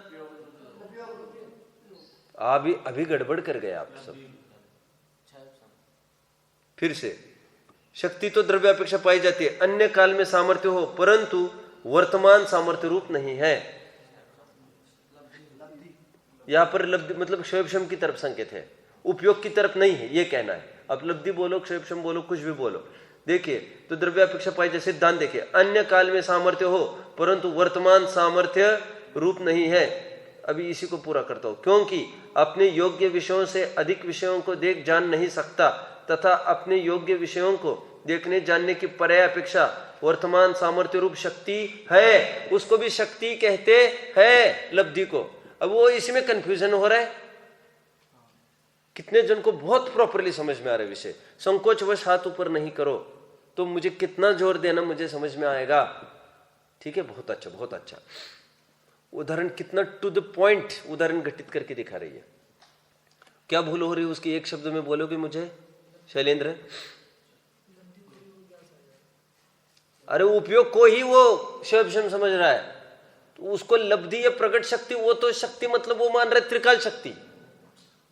अभी गड़बड़ कर गए आप सब। फिर से शक्ति तो द्रव्यापेक्षा पाई जाती है, अन्य काल में सामर्थ्य हो परंतु वर्तमान सामर्थ्य रूप नहीं है। यहां पर लब्धि मतलब क्षयक्षम की तरफ संकेत है, उपयोग की तरफ नहीं है, ये कहना है। अब लब्धि बोलो, क्षयक्षम बोलो, कुछ भी बोलो, देखिए तो द्रव्यापेक्षा पाई जाती, सिद्धांत देखिए, अन्य काल में सामर्थ्य हो परंतु वर्तमान सामर्थ्य रूप नहीं है। अभी इसी को पूरा करता हूं। क्योंकि अपने योग्य विषयों से अधिक विषयों को देख जान नहीं सकता तथा अपने योग्य विषयों को देखने जानने की पर्याय अपेक्षा वर्तमान सामर्थ्य रूप शक्ति है, उसको भी शक्ति कहते हैं लब्धि को। अब वो इसी में कंफ्यूजन हो रहा है। कितने जन को बहुत प्रॉपरली समझ में आ रहा है विषय, संकोचवश हाथ ऊपर नहीं करो तो मुझे कितना जोर देना मुझे समझ में आएगा। ठीक है, बहुत अच्छा बहुत अच्छा। उदाहरण कितना टू द पॉइंट उदाहरण घटित करके दिखा रही है। क्या भूल हो रही है उसकी, एक शब्द में बोलोगे मुझे शैलेंद्र? अरे उपयोग को ही वो शब्द समझ रहा है, तो उसको लब्धि या प्रकट शक्ति, वो तो शक्ति मतलब वो मान रहा है त्रिकाल शक्ति।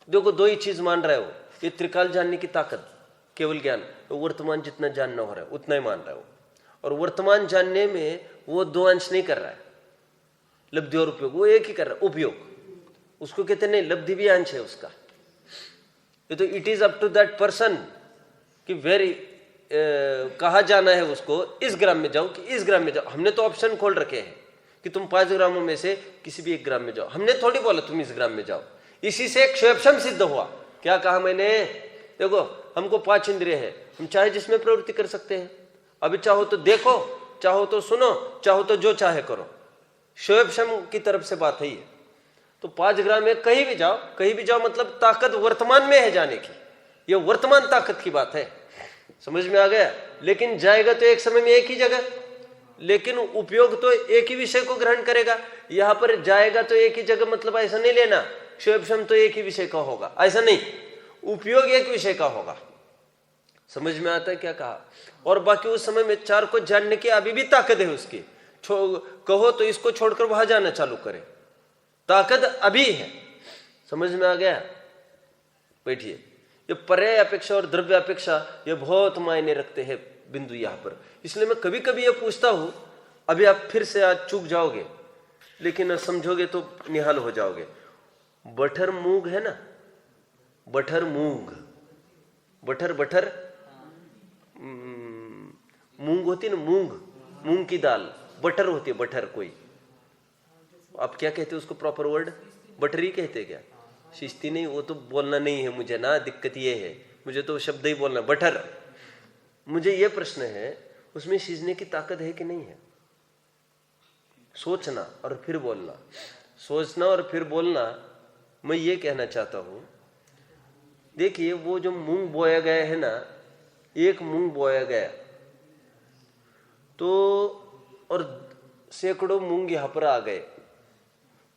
देखो दो ही चीज मान रहा है वो, ये त्रिकाल जानने की ताकत, केवल ज्ञान, तो वर्तमान जितना जानना हो रहा है उतना ही मान रहा है वो। और वर्तमान जानने में वो दो अंश नहीं कर रहा है, लब्धि और उपयोग, वो एक ही कर रहा है, उपयोग। उसको कहते नहीं, लब्धि भी अंश है उसका। ये तो it is up to that person कि वेरी कहा जाना है उसको, इस ग्राम में जाओ कि इस ग्राम में जाओ। हमने तो ऑप्शन खोल रखे हैं कि तुम 5 ग्रामों में से किसी भी एक ग्राम में जाओ, हमने थोड़ी बोला तुम इस ग्राम में जाओ। इसी से क्षयक्षम सिद्ध हुआ। क्या कहा मैंने? देखो हमको 5 इंद्रिय है, हम चाहे जिसमें प्रवृत्ति कर सकते हैं। अभी चाहो तो देखो, चाहो तो सुनो, चाहो तो जो चाहे करो। क्षयक्षम की तरफ से बात है ये। तो 5 ग्राम में कहीं भी जाओ, कहीं भी जाओ मतलब ताकत वर्तमान में है जाने की, ये वर्तमान ताकत की बात है। समझ में आ गया? लेकिन जाएगा तो एक समय में एक ही जगह, लेकिन उपयोग तो एक ही विषय को ग्रहण करेगा। यहां पर जाएगा तो एक ही जगह मतलब ऐसा नहीं लेना क्षयक्षम तो एक ही विषय का होगा, ऐसा नहीं, उपयोग एक विषय का होगा। समझ में आता है क्या कहा? और बाकी उस समय में 4 को जानने की अभी भी ताकत है उसकी। कहो तो इसको छोड़कर वहां जाना चालू करे, ताकत अभी है। समझ में आ गया? बैठिए। ये पर्याय अपेक्षा और द्रव्य अपेक्षा ये बहुत मायने रखते हैं बिंदु यहां पर। इसलिए मैं कभी कभी ये पूछता हूं, अभी आप फिर से आज चूक जाओगे लेकिन समझोगे तो निहाल हो जाओगे। बटर मूंग है ना, बटर मूंग, बटर बटर मूंग होती है ना, मूंग, मूंग की दाल, बटर होती है, बटर। कोई आप क्या कहते हैं उसको प्रॉपर वर्ड? बटर ही कहते हैं क्या? शिस्ती नहीं, वो तो बोलना नहीं है मुझे ना, दिक्कत ये है, मुझे तो शब्द ही बोलना बटर। मुझे ये प्रश्न है उसमें सीजने की ताकत है कि नहीं है? सोचना और फिर बोलना, सोचना और फिर बोलना। मैं ये कहना चाहता हूं, देखिए वो जो मूंग बोया गया है ना, एक मूंग बोया गया तो और सैकड़ों मूंग यहां पर आ गए,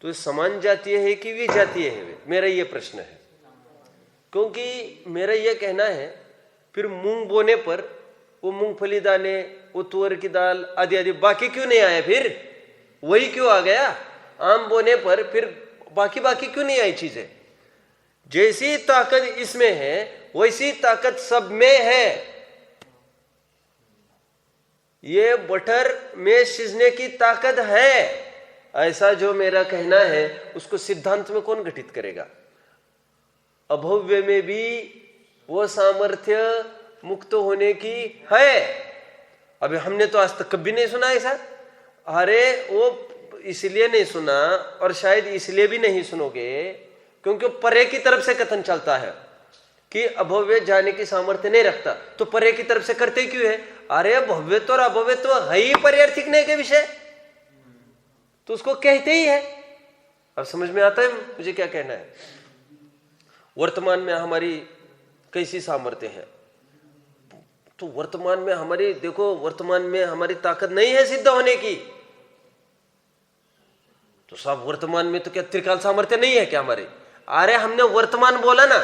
तो समान जातीय है कि विजातीय है वे? मेरा ये प्रश्न है। क्योंकि मेरा ये कहना है फिर मूंग बोने पर वो मूंगफली दाने, वो तुअर की दाल आदि आदि बाकी क्यों नहीं आया? फिर वही क्यों आ गया? आम बोने पर फिर बाकी क्यों नहीं आई चीजें? जैसी ताकत इसमें है वैसी ताकत सब में है। ये बटर में सिजने की ताकत है, ऐसा जो मेरा कहना है उसको सिद्धांत में कौन घटित करेगा? अभव्य में भी वो सामर्थ्य मुक्त होने की है। अभी हमने तो आज तक कभी नहीं सुना ऐसा। अरे वो इसलिए नहीं सुना और शायद इसलिए भी नहीं सुनोगे क्योंकि परे की तरफ से कथन चलता है कि अभव्य जाने की सामर्थ्य नहीं रखता, तो परे की तरफ से करते क्यों है? अरे भव्यत्व और अभव्यत्व है ही पर्यार्थी नहीं के विषय, तो उसको कहते ही है। अब समझ में आता है मुझे क्या कहना है? वर्तमान में हमारी कैसी सामर्थ्य है? तो वर्तमान में हमारी, देखो वर्तमान में हमारी ताकत नहीं है सिद्ध होने की, तो सब वर्तमान में तो क्या त्रिकाल सामर्थ्य नहीं है क्या हमारे? अरे हमने वर्तमान बोला ना,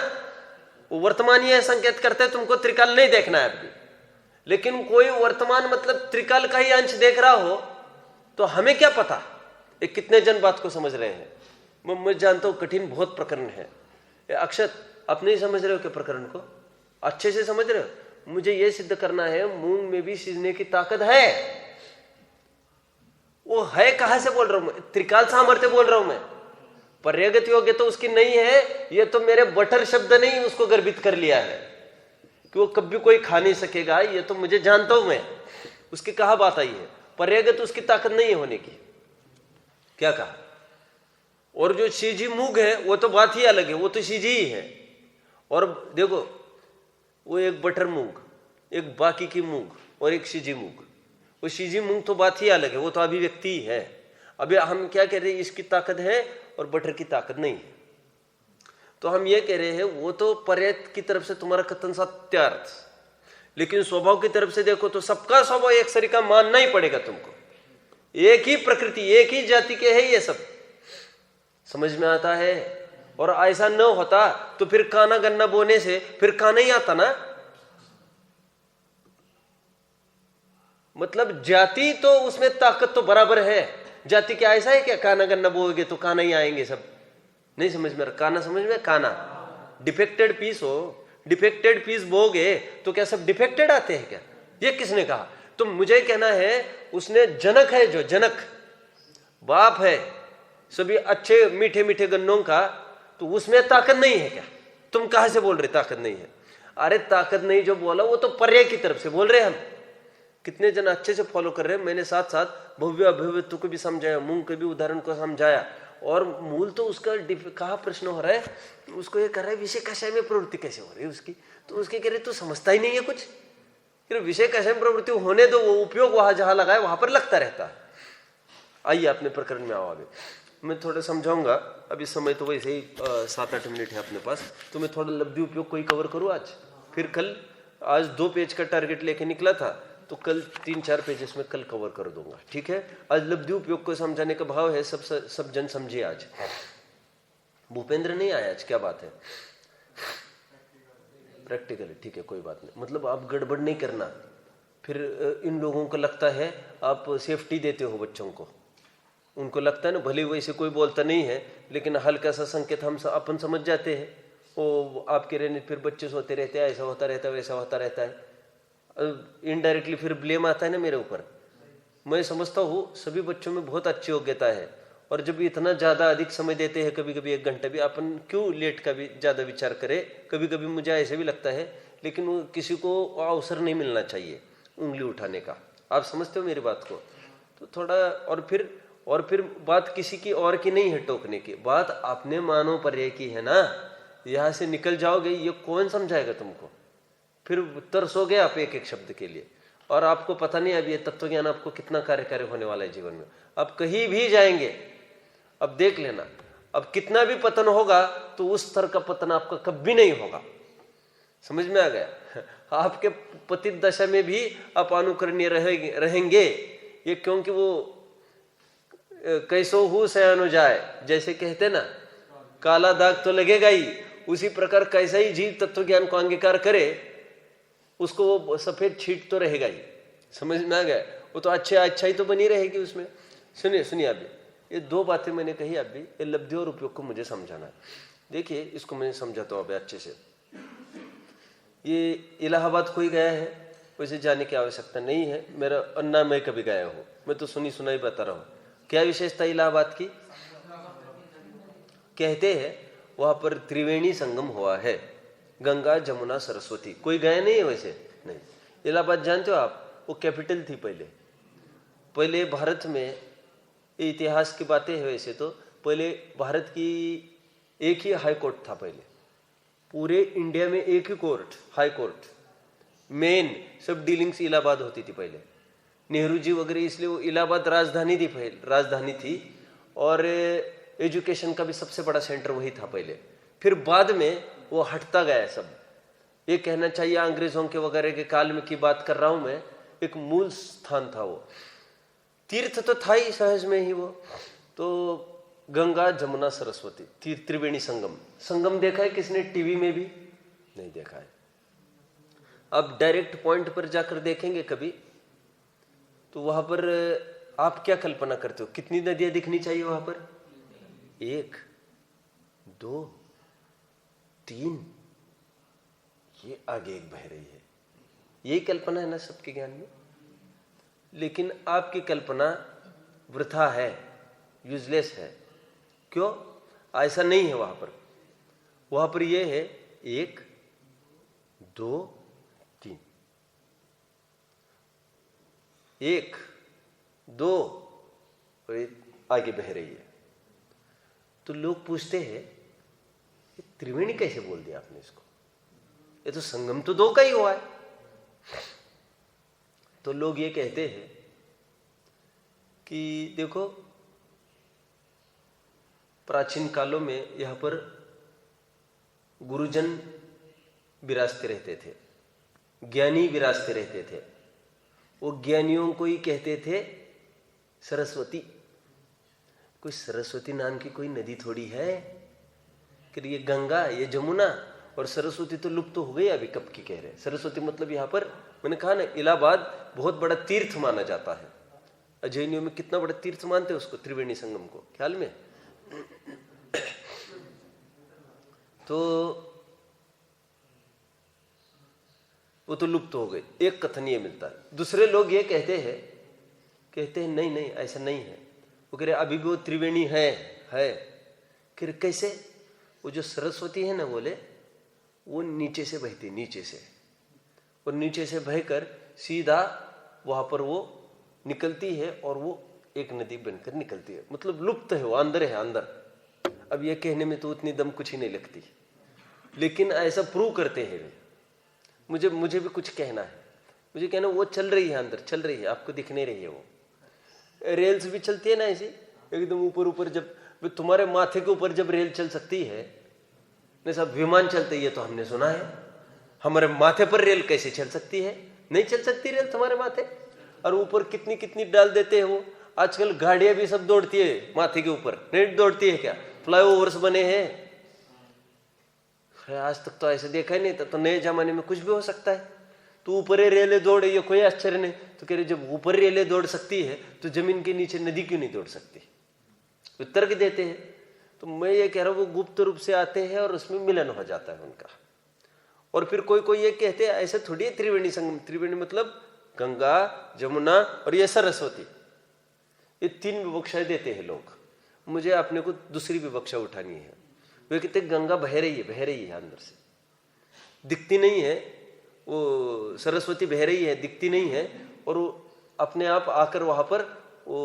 वो वर्तमान ये संकेत करते हैं तुमको त्रिकाल नहीं देखना है अभी। लेकिन कोई वर्तमान मतलब त्रिकाल का ही अंश देख रहा हो तो हमें क्या पता ये कितने जन बात को समझ रहे हैं। मैं जानता हूं कठिन बहुत प्रकरण है। अक्षत आप नहीं समझ रहे हो क्या प्रकरण को? अच्छे से समझ रहे हो? मुझे यह सिद्ध करना है मूंग में भी सीजने की ताकत है। वो है कहां से बोल रहा हूं मैं? त्रिकाल सामर्थ्य बोल रहा हूं मैं। पर्यायगत योग्य तो उसकी नहीं है, ये तो मेरे बटर शब्द ने ही उसको गर्भित कर लिया है कि वो कभी कोई खा नहीं सकेगा, ये तो मुझे जानता हूं मैं। उसकी कहा बात आई है, पर्यायगत उसकी ताकत नहीं है होने की। क्या कहा? और जो सीजी मूंग है वो तो बात ही अलग है, वो तो सीजी ही है। और देखो, वो एक बटर मूंग, एक बाकी की मूंग और एक सीजी मूंग। वो सीजी मूंग तो बात ही अलग है, वो तो अभिव्यक्ति ही है। अभी हम क्या कह रहे हैं, इसकी ताकत है और बटर की ताकत नहीं है। तो हम ये कह रहे हैं वो तो पर्याय की तरफ से तुम्हारा कथन सत्यार्थ, लेकिन स्वभाव की तरफ से देखो तो सबका स्वभाव एक सरीका मानना ही पड़ेगा तुमको। एक ही प्रकृति, एक ही जाति के है ये सब। समझ में आता है? और ऐसा न होता तो फिर काना गन्ना बोने से फिर काना ही आता ना। मतलब जाति तो उसमें ताकत तो बराबर है। जाति क्या ऐसा है क्या काना गन्ना बोओगे तो काना ही आएंगे सब? नहीं समझ में? काना समझ में? काना डिफेक्टेड पीस हो, डिफेक्टेड पीस बोओगे तो क्या सब डिफेक्टेड आते हैं क्या? ये किसने कहा? तो मुझे कहना है उसने जनक है, जो जनक बाप है सभी अच्छे मीठे मीठे गन्नों का, तो उसमें ताकत नहीं है क्या? तुम कहां से बोल रहे ताकत नहीं है? अरे ताकत नहीं जो बोला वो तो पर्याय की तरफ से बोल रहे हम। कितने जन अच्छे से फॉलो कर रहे हैं। मैंने साथ साथ भव्य अभिव्यक्ति को भी समझाया, मूंग के भी उदाहरण को समझाया। और मूल तो उसका कहा प्रश्न हो रहा है, उसको ये कर रहा है विषय कषाय में प्रवृत्ति कैसे हो रही है उसकी। तो उसके कह रहे तू समझता ही नहीं है कुछ। फिर विषय कषाय में प्रवृत्ति होने दो, वो उपयोग वहां जहां लगाए वहां पर लगता रहता है। आइए अपने प्रकरण में आओ। आगे मैं थोड़ा समझाऊंगा। अब इस समय तो वैसे ही 7-8 मिनट है अपने पास, तो मैं थोड़ा लब्धि उपयोग को ही कवर करूँ आज। फिर कल, आज 2 पेज का टारगेट लेके निकला था, तो कल 3-4 पेजेस में कल कवर कर दूंगा। ठीक है? आज लब्धि उपयोग को समझाने का भाव है, सब जन समझे। आज भूपेंद्र नहीं आया आज, क्या बात है? प्रैक्टिकल, ठीक है, कोई बात नहीं। मतलब आप गड़बड़ नहीं करना। फिर इन लोगों को लगता है आप सेफ्टी देते हो बच्चों को। उनको लगता है ना, भले वैसे कोई बोलता नहीं है लेकिन हल्का सा संकेत हम अपन समझ जाते हैं। वो आपके रहने फिर बच्चे सोते रहते हैं, ऐसा होता रहता है, वैसा होता रहता है। इनडायरेक्टली फिर ब्लेम आता है ना मेरे ऊपर। मैं समझता हूँ सभी बच्चों में बहुत अच्छी योग्यता है, और जब इतना ज़्यादा अधिक समय देते हैं, कभी कभी 1 घंटा भी, अपन क्यों लेट का भी ज़्यादा विचार करें। कभी कभी मुझे ऐसे भी लगता है, लेकिन वो किसी को अवसर नहीं मिलना चाहिए उंगली उठाने का। आप समझते हो मेरी बात को? तो थोड़ा और फिर बात किसी की और की नहीं है, टोकने की बात अपने मानव पर्याय की है ना। यहाँ से निकल जाओगे, ये कौन समझाएगा तुमको? फिर तरसोगे आप एक एक शब्द के लिए, और आपको पता नहीं अब ये तत्व ज्ञान आपको कितना कार्यकारी होने वाला है जीवन में। आप कहीं भी जाएंगे, अब देख लेना, अब कितना भी पतन होगा तो उस स्तर का पतन आपका कभी नहीं होगा। समझ में आ गया? आपके पतित दशा में भी आप अनुकरणीय रहेंगे। ये क्योंकि वो कैसो हूं सयानो जाए, जैसे कहते ना, काला दाग तो लगेगा ही। उसी प्रकार कैसा ही जीव तत्व ज्ञान को अंगीकार करे, उसको वो सफेद छीट तो रहेगा ही। समझ में आ गया? वो तो अच्छाई तो बनी रहेगी उसमें। सुनिए अभी ये 2 बातें मैंने कही अभी, ये लब्धि और उपयोग को मुझे समझाना है। देखिए इसको मैं समझाता हूँ अभी अच्छे से। ये इलाहाबाद कोई गया है, वैसे जाने की आवश्यकता नहीं है। मेरा अन्ना मैं कभी गया हूँ, मैं तो सुनाई बता रहा हूँ। क्या विशेषता इलाहाबाद की? कहते हैं वहां पर त्रिवेणी संगम हुआ है, गंगा जमुना सरस्वती। कोई गया नहीं है वैसे? नहीं। इलाहाबाद जानते हो आप? वो कैपिटल थी पहले भारत में। इतिहास की बातें है वैसे तो। पहले भारत की एक ही हाई कोर्ट था पहले, पूरे इंडिया में एक ही कोर्ट, हाई कोर्ट। मेन सब डीलिंग्स इलाहाबाद होती थी पहले। नेहरू जी वगैरह, इसलिए वो इलाहाबाद राजधानी थी। और एजुकेशन का भी सबसे बड़ा सेंटर वही था पहले। फिर बाद में वो हटता गया सब। ये कहना चाहिए अंग्रेजों के वगैरह के काल में की बात कर रहा हूं मैं। एक मूल स्थान था वो, तीर्थ तो था ही सहज में ही वो। तो गंगा जमुना सरस्वती त्रिवेणी संगम देखा है किसने? टीवी में भी नहीं देखा है। अब डायरेक्ट पॉइंट पर जाकर देखेंगे कभी, तो वहां पर आप क्या कल्पना करते हो? कितनी नदियां दिखनी चाहिए वहां पर? 1, 2, 3। ये आगे एक बह रही है, यही कल्पना है ना सबके ज्ञान में। लेकिन आपकी कल्पना वृथा है, यूजलेस है। क्यों? ऐसा नहीं है वहां पर यह है 1 2 3, 1 2 और आगे बह रही है। तो लोग पूछते हैं ये त्रिवेणी कैसे बोल दिया आपने इसको, ये तो संगम तो 2 का ही हुआ है। तो लोग ये कहते हैं कि देखो प्राचीन कालों में यहां पर गुरुजन विराजते रहते थे, ज्ञानी विराजते रहते थे। वो ज्ञानियों को ही कहते थे सरस्वती। कोई सरस्वती नाम की कोई नदी थोड़ी है कि ये गंगा, ये जमुना और सरस्वती तो लुप्त तो हो गई अभी कब की कह रहे। सरस्वती मतलब यहां पर मैंने कहा ना, इलाहाबाद बहुत बड़ा तीर्थ माना जाता है। अजैनियों में कितना बड़ा तीर्थ मानते हैं उसको, त्रिवेणी संगम को, ख्याल में। तो वो तो लुप्त हो गए, एक कथन ये मिलता है। दूसरे लोग ये कहते हैं नहीं नहीं ऐसा नहीं है। वो कह रहे अभी भी वो त्रिवेणी है। फिर कैसे? वो जो सरस्वती है ना, बोले वो नीचे से बहती, नीचे से, और नीचे से बहकर सीधा वहां पर वो निकलती है और वो एक नदी बनकर निकलती है। मतलब लुप्त है, वो अंदर है, अंदर। अब ये कहने में तो उतनी दम कुछ ही नहीं लगती, लेकिन ऐसा प्रूव करते हैं वे। मुझे भी कुछ कहना है। मुझे कहना वो चल रही है, अंदर चल रही है, आपको दिख नहीं रही है। वो रेल्स भी चलती है ना ऐसी एकदम ऊपर ऊपर। जब तुम्हारे माथे के ऊपर जब रेल चल सकती है नहीं साहब, विमान चलते ही तो हमने सुना है। हमारे माथे पर रेल कैसे चल सकती है? नहीं चल सकती रेल तुम्हारे माथे। और ऊपर कितनी कितनी डाल देते हैं वो। आजकल गाड़ियां भी सब दौड़ती है माथे के ऊपर, नहीं दौड़ती है क्या? फ्लाईओवर्स बने हैं। आज तक तो ऐसे देखा ही नहीं था। तो नए जमाने में कुछ भी हो सकता है। तो ऊपर रेलें दौड़े, ये कोई आश्चर्य नहीं। तो कह रहे जब ऊपर रेलें दौड़ सकती है तो जमीन के नीचे नदी क्यों नहीं दौड़ सकती? वो तर्क देते हैं। तो मैं ये कह रहा हूं वो गुप्त रूप से आते हैं और उसमें मिलन हो जाता है उनका। और फिर कोई ये कहते हैं ऐसे थोड़ी है त्रिवेणी संगम। त्रिवेणी मतलब गंगा, जमुना और ये सरस्वती, ये 3 विवक्षाएं देते हैं लोग। मुझे अपने को दूसरी विवक्षा उठानी है। वे कहते गंगा बह रही है अंदर से, दिखती नहीं है। वो सरस्वती बह रही है, दिखती नहीं है, और वो अपने आप आकर वहां पर वो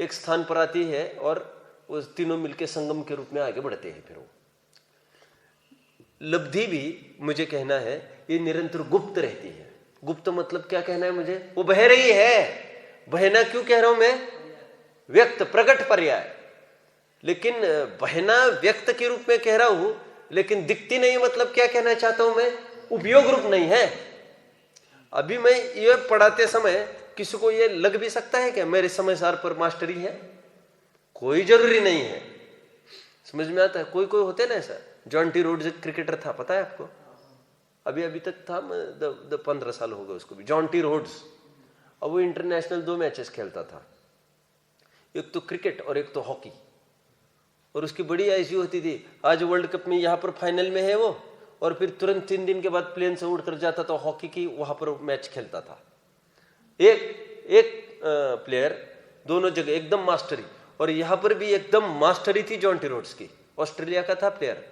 एक स्थान पर आती है और वो तीनों मिलके संगम के रूप में आगे बढ़ते हैं। फिर वो लब्धि भी मुझे कहना है ये निरंतर गुप्त रहती है। गुप्त मतलब क्या कहना है मुझे? वो बह रही है। बहना क्यों कह रहा हूं मैं? व्यक्त, प्रकट पर्याय। लेकिन बहना व्यक्त के रूप में कह रहा हूं, लेकिन दिखती नहीं। मतलब क्या कहना चाहता हूं मैं? उपयोग रूप नहीं है। अभी मैं ये पढ़ाते समय किसी को ये लग भी सकता है क्या मेरे समय सार पर मास्टरी है? कोई जरूरी नहीं है। समझ में आता है? कोई होते ना ऐसा। जॉन्टी रोड्स एक क्रिकेटर था, पता है आपको? अभी तक था, 15 साल हो गए उसको भी, जॉन्टी रोड्स। अब वो इंटरनेशनल 2 मैचेस खेलता था, एक तो क्रिकेट और एक तो हॉकी। और उसकी बड़ी ऐसी होती थी, आज वर्ल्ड कप में यहाँ पर फाइनल में है वो, और फिर तुरंत 3 दिन के बाद प्लेन से उड़कर जाता था हॉकी की, वहां पर मैच खेलता था। एक प्लेयर दोनों जगह एकदम मास्टरी। और यहां पर भी एकदम मास्टरी थी जॉन्टी रोड्स की। ऑस्ट्रेलिया का था प्लेयर,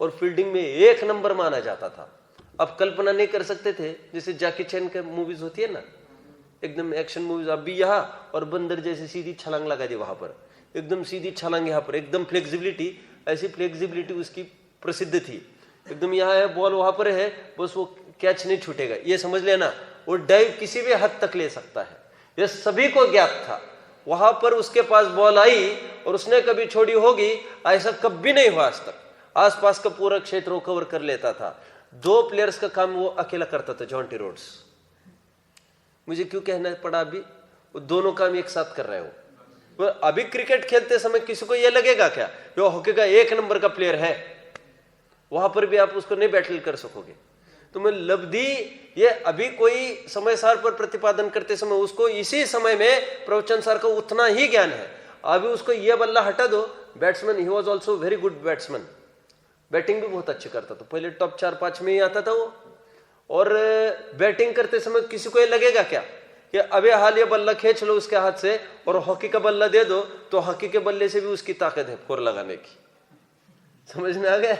और फील्डिंग में 1 नंबर माना जाता था। अब कल्पना नहीं कर सकते थे, जैसे जैकी चैन के मूवीज होती है ना, एकदम एक्शन मूवीज। अब भी यहाँ और बंदर जैसे सीधी छलांग लगा दी वहां पर, एकदम सीधी छलांग यहाँ पर, एकदम फ्लेक्सिबिलिटी। ऐसी फ्लेक्सिबिलिटी उसकी प्रसिद्ध थी। एकदम यहाँ है बॉल, वहां पर है, बस वो कैच नहीं छूटेगा, ये समझ लेना। वो डाइव किसी भी हद तक ले सकता है, ये सभी को ज्ञात था। वहां पर उसके पास बॉल आई और उसने कभी छोड़ी होगी, ऐसा कभी नहीं हुआ आज तक। आसपास का पूरा क्षेत्र वो कवर कर लेता था। 2 प्लेयर्स का काम वो अकेला करता था, जॉन्टी रोड्स। मुझे क्यों कहना पड़ा? अभी वो दोनों काम एक साथ कर रहे हो। वो अभी क्रिकेट खेलते समय किसी को ये लगेगा क्या जो हॉकी का 1 नंबर का प्लेयर है? वहां पर भी आप उसको नहीं बैटल कर सकोगे। तो मैं लब्धि, ये अभी कोई समय सार पर प्रतिपादन करते समय उसको इसी समय में प्रवचन सार का उतना ही ज्ञान है। अभी उसको ये बल्ला हटा दो, batsman, he was also very good batsman. Batting भी बहुत अच्छी करता था, पहले टॉप 4-5 में ही आता था वो। और बैटिंग करते समय किसी को ये लगेगा क्या कि अबे हाल ये बल्ला खींच लो उसके हाथ से और हॉकी का बल्ला दे दो, तो हॉकी के बल्ले से भी उसकी ताकत है फोर लगाने की। समझ में आ गया?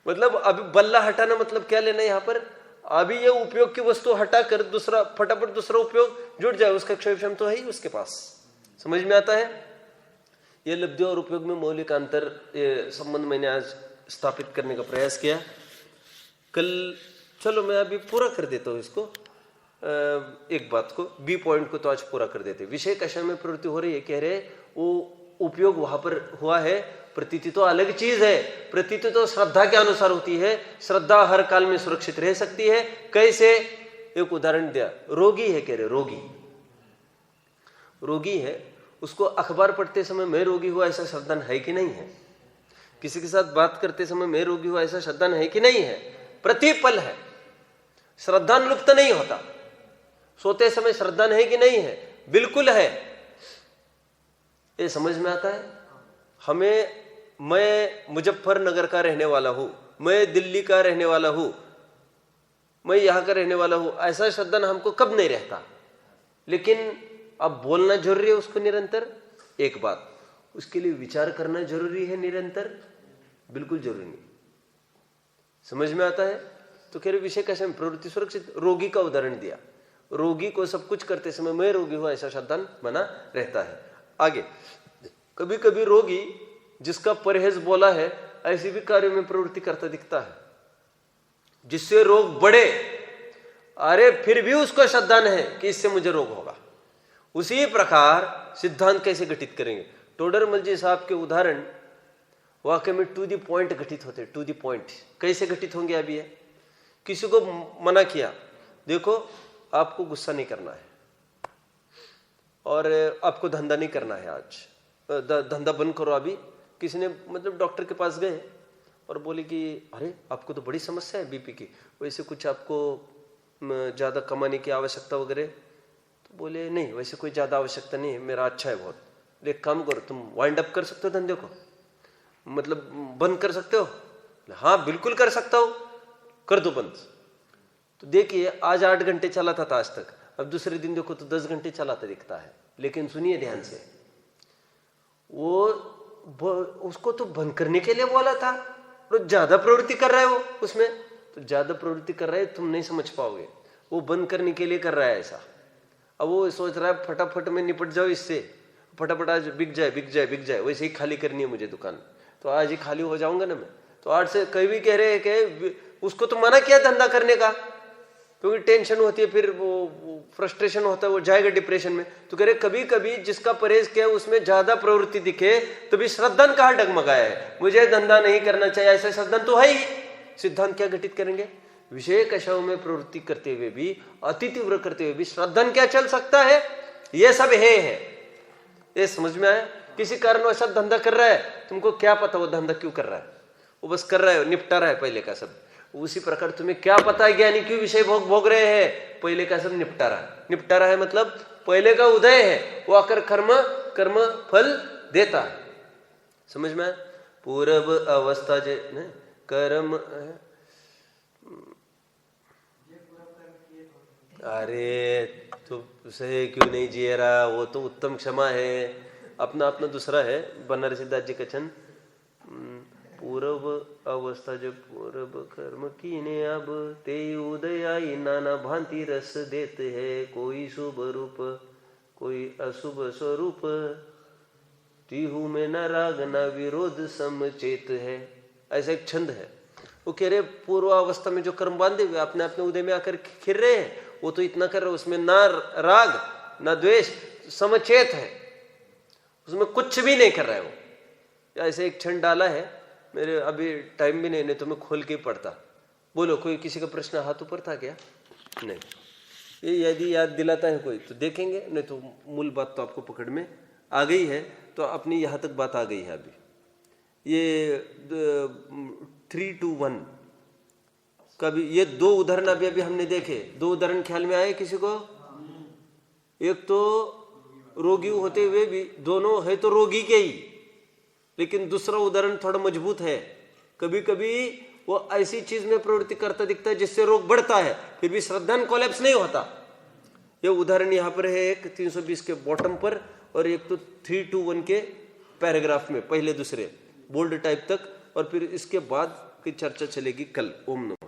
मतलब अभी बल्ला हटाना मतलब क्या लेना यहाँ पर, अभी ये उपयोग की वस्तु हटाकर दूसरा फटाफट दूसरा उपयोग जुड़ जाए, उसका क्षय क्षमता तो है ही उसके पास। समझ में आता है? ये लब्धि और उपयोग में मौलिक अंतर संबंध मैंने आज स्थापित करने का प्रयास किया। कल चलो मैं अभी पूरा कर देता हूँ इसको, एक बात को, बी पॉइंट को तो आज पूरा कर देते। विषय कषय में प्रवृत्ति हो रही है, कह रहे वो उपयोग वहां पर हुआ है, प्रतीति तो अलग चीज है। प्रतीति तो श्रद्धा के अनुसार होती है, श्रद्धा हर काल में सुरक्षित रह सकती है। कैसे? एक उदाहरण दिया, रोगी है, कह रहे रोगी है, उसको अखबार पढ़ते समय मैं रोगी हुआ ऐसा श्रद्धा है कि नहीं है? किसी के साथ बात करते समय मैं रोगी हुआ ऐसा श्रद्धा है कि नहीं है? प्रतिपल है, श्रद्धा लुप्त नहीं होता। सोते समय श्रद्धा है कि नहीं है? बिल्कुल है। ये समझ में आता है हमें? मैं मुजफ्फरनगर का रहने वाला हूं, मैं दिल्ली का रहने वाला हूं, मैं यहां का रहने वाला हूं, ऐसा श्रद्धा हमको कब नहीं रहता। लेकिन अब बोलना जरूरी है उसको निरंतर, एक बात, उसके लिए विचार करना जरूरी है निरंतर, बिल्कुल जरूरी नहीं। समझ में आता है? तो कह रहे विषय कैसे प्रवृत्ति सुरक्षित। रोगी का उदाहरण दिया, रोगी को सब कुछ करते समय मैं रोगी हूं ऐसा श्रद्धा बना रहता है। आगे, कभी कभी रोगी जिसका परहेज बोला है ऐसे भी कार्य में प्रवृत्ति करता दिखता है, जिससे रोग बढ़े, अरे फिर भी उसको श्रद्धा है कि इससे मुझे रोग होगा। उसी प्रकार सिद्धांत कैसे घटित करेंगे? टोडरमल जी साहब के उदाहरण वाकई में टू द पॉइंट घटित होते। टू द पॉइंट कैसे घटित होंगे? अभी है, किसी को मना किया, देखो आपको गुस्सा नहीं करना है और आपको धंधा नहीं करना है, आज धंधा बंद करो। अभी किसी ने मतलब डॉक्टर के पास गए और बोले कि अरे आपको तो बड़ी समस्या है बीपी की, वैसे कुछ आपको ज़्यादा कमाने की आवश्यकता वगैरह? तो बोले नहीं, वैसे कोई ज़्यादा आवश्यकता नहीं है, मेरा अच्छा है बहुत। एक काम करो, तुम वाइंड अप कर सकते हो धंधे को, मतलब बंद कर सकते हो? हाँ बिल्कुल कर सकता हूँ, कर दो बंद। तो देखिए आज 8 घंटे चला था आज तक, अब दूसरे दिन देखो तो 10 घंटे चलाता दिखता है। लेकिन सुनिए ध्यान से, वो उसको तो बंद करने के लिए बोला था, तो ज्यादा प्रवृत्ति कर रहा है वो उसमें, तो ज्यादा प्रवृत्ति कर रहा है, तुम नहीं समझ पाओगे। वो बंद करने के लिए कर रहा है ऐसा। अब वो सोच रहा है फटाफट में निपट जाओ इससे, फटाफट आज बिक जाए बिक जाए बिक जाए, वैसे ही खाली करनी है मुझे दुकान, तो आज ही खाली हो जाऊंगा ना मैं। तो आज से कई भी कह रहे हैं कि उसको तो मना किया धंधा करने का, क्योंकि टेंशन होती है, फिर वो फ्रस्ट्रेशन होता है, वो जाएगा डिप्रेशन में। तो कह रहे कभी कभी जिसका परहेज किया उसमें ज्यादा प्रवृत्ति दिखे तो भी श्रद्धान कहाँ डगमगाया है, मुझे धंधा नहीं करना चाहिए ऐसा श्रद्धान तो है ही। सिद्धांत क्या घटित करेंगे? विषय कषायों में प्रवृत्ति करते हुए भी, अति तीव्र करते हुए भी श्रद्धान क्या चल सकता है? ये सब है। ये समझ में आया? किसी कारणवश धंधा कर रहा है, तुमको क्या पता वो धंधा क्यों कर रहा है, वो बस कर रहा है, निपटा रहा है पहले का सब। उसी प्रकार तुम्हें क्या पता है ज्ञानी क्यों विषय भोग रहे हैं? पहले का सब निपटा रहा है, मतलब पहले का उदय है, वो आकर कर्म फल देता है। समझ में? पूर्व अवस्था जे कर्म, अरे तो सही क्यों नहीं जिए रहा? वो तो उत्तम क्षमा है, अपना अपना दूसरा है। बनारसी दास जी का छंद, पूर्व अवस्था जो पूर्व कर्म कीने अब ते उदय आई नाना भांति रस देते है, कोई शुभ रूप कोई अशुभ स्वरूप, तिहु में न राग न विरोध समचेत है। ऐसा एक छंद है। वो कह रहे पूर्वावस्था में जो कर्म बांधे हुए अपने अपने उदय में आकर खिर रहे हैं, वो तो इतना कर रहे, उसमें ना राग ना द्वेष, समचेत है, उसमें कुछ भी नहीं कर रहा है वो। ऐसे एक छंद डाला है, मेरे अभी टाइम भी नहीं तो मैं खोल के पढ़ता। बोलो कोई किसी का प्रश्न हाथ ऊपर था क्या? नहीं, ये यदि याद दिलाता है कोई तो देखेंगे, नहीं तो मूल बात तो आपको पकड़ में आ गई है। तो अपनी यहाँ तक बात आ गई है। अभी ये 3 to 1 का भी ये 2 उदाहरण अभी हमने देखे। 2 उदाहरण ख्याल में आए किसी को? एक तो रोगी होते हुए भी, दोनों है तो रोगी के ही, लेकिन दूसरा उदाहरण थोड़ा मजबूत है। कभी कभी वो ऐसी चीज में प्रवृत्ति करता दिखता है जिससे रोग बढ़ता है, फिर भी श्रद्धान कोलैप्स नहीं होता। ये उदाहरण यहाँ पर है एक 320 के बॉटम पर और एक तो 321 के पैराग्राफ में, पहले दूसरे बोल्ड टाइप तक, और फिर इसके बाद की चर्चा चलेगी कल। ओम नमः।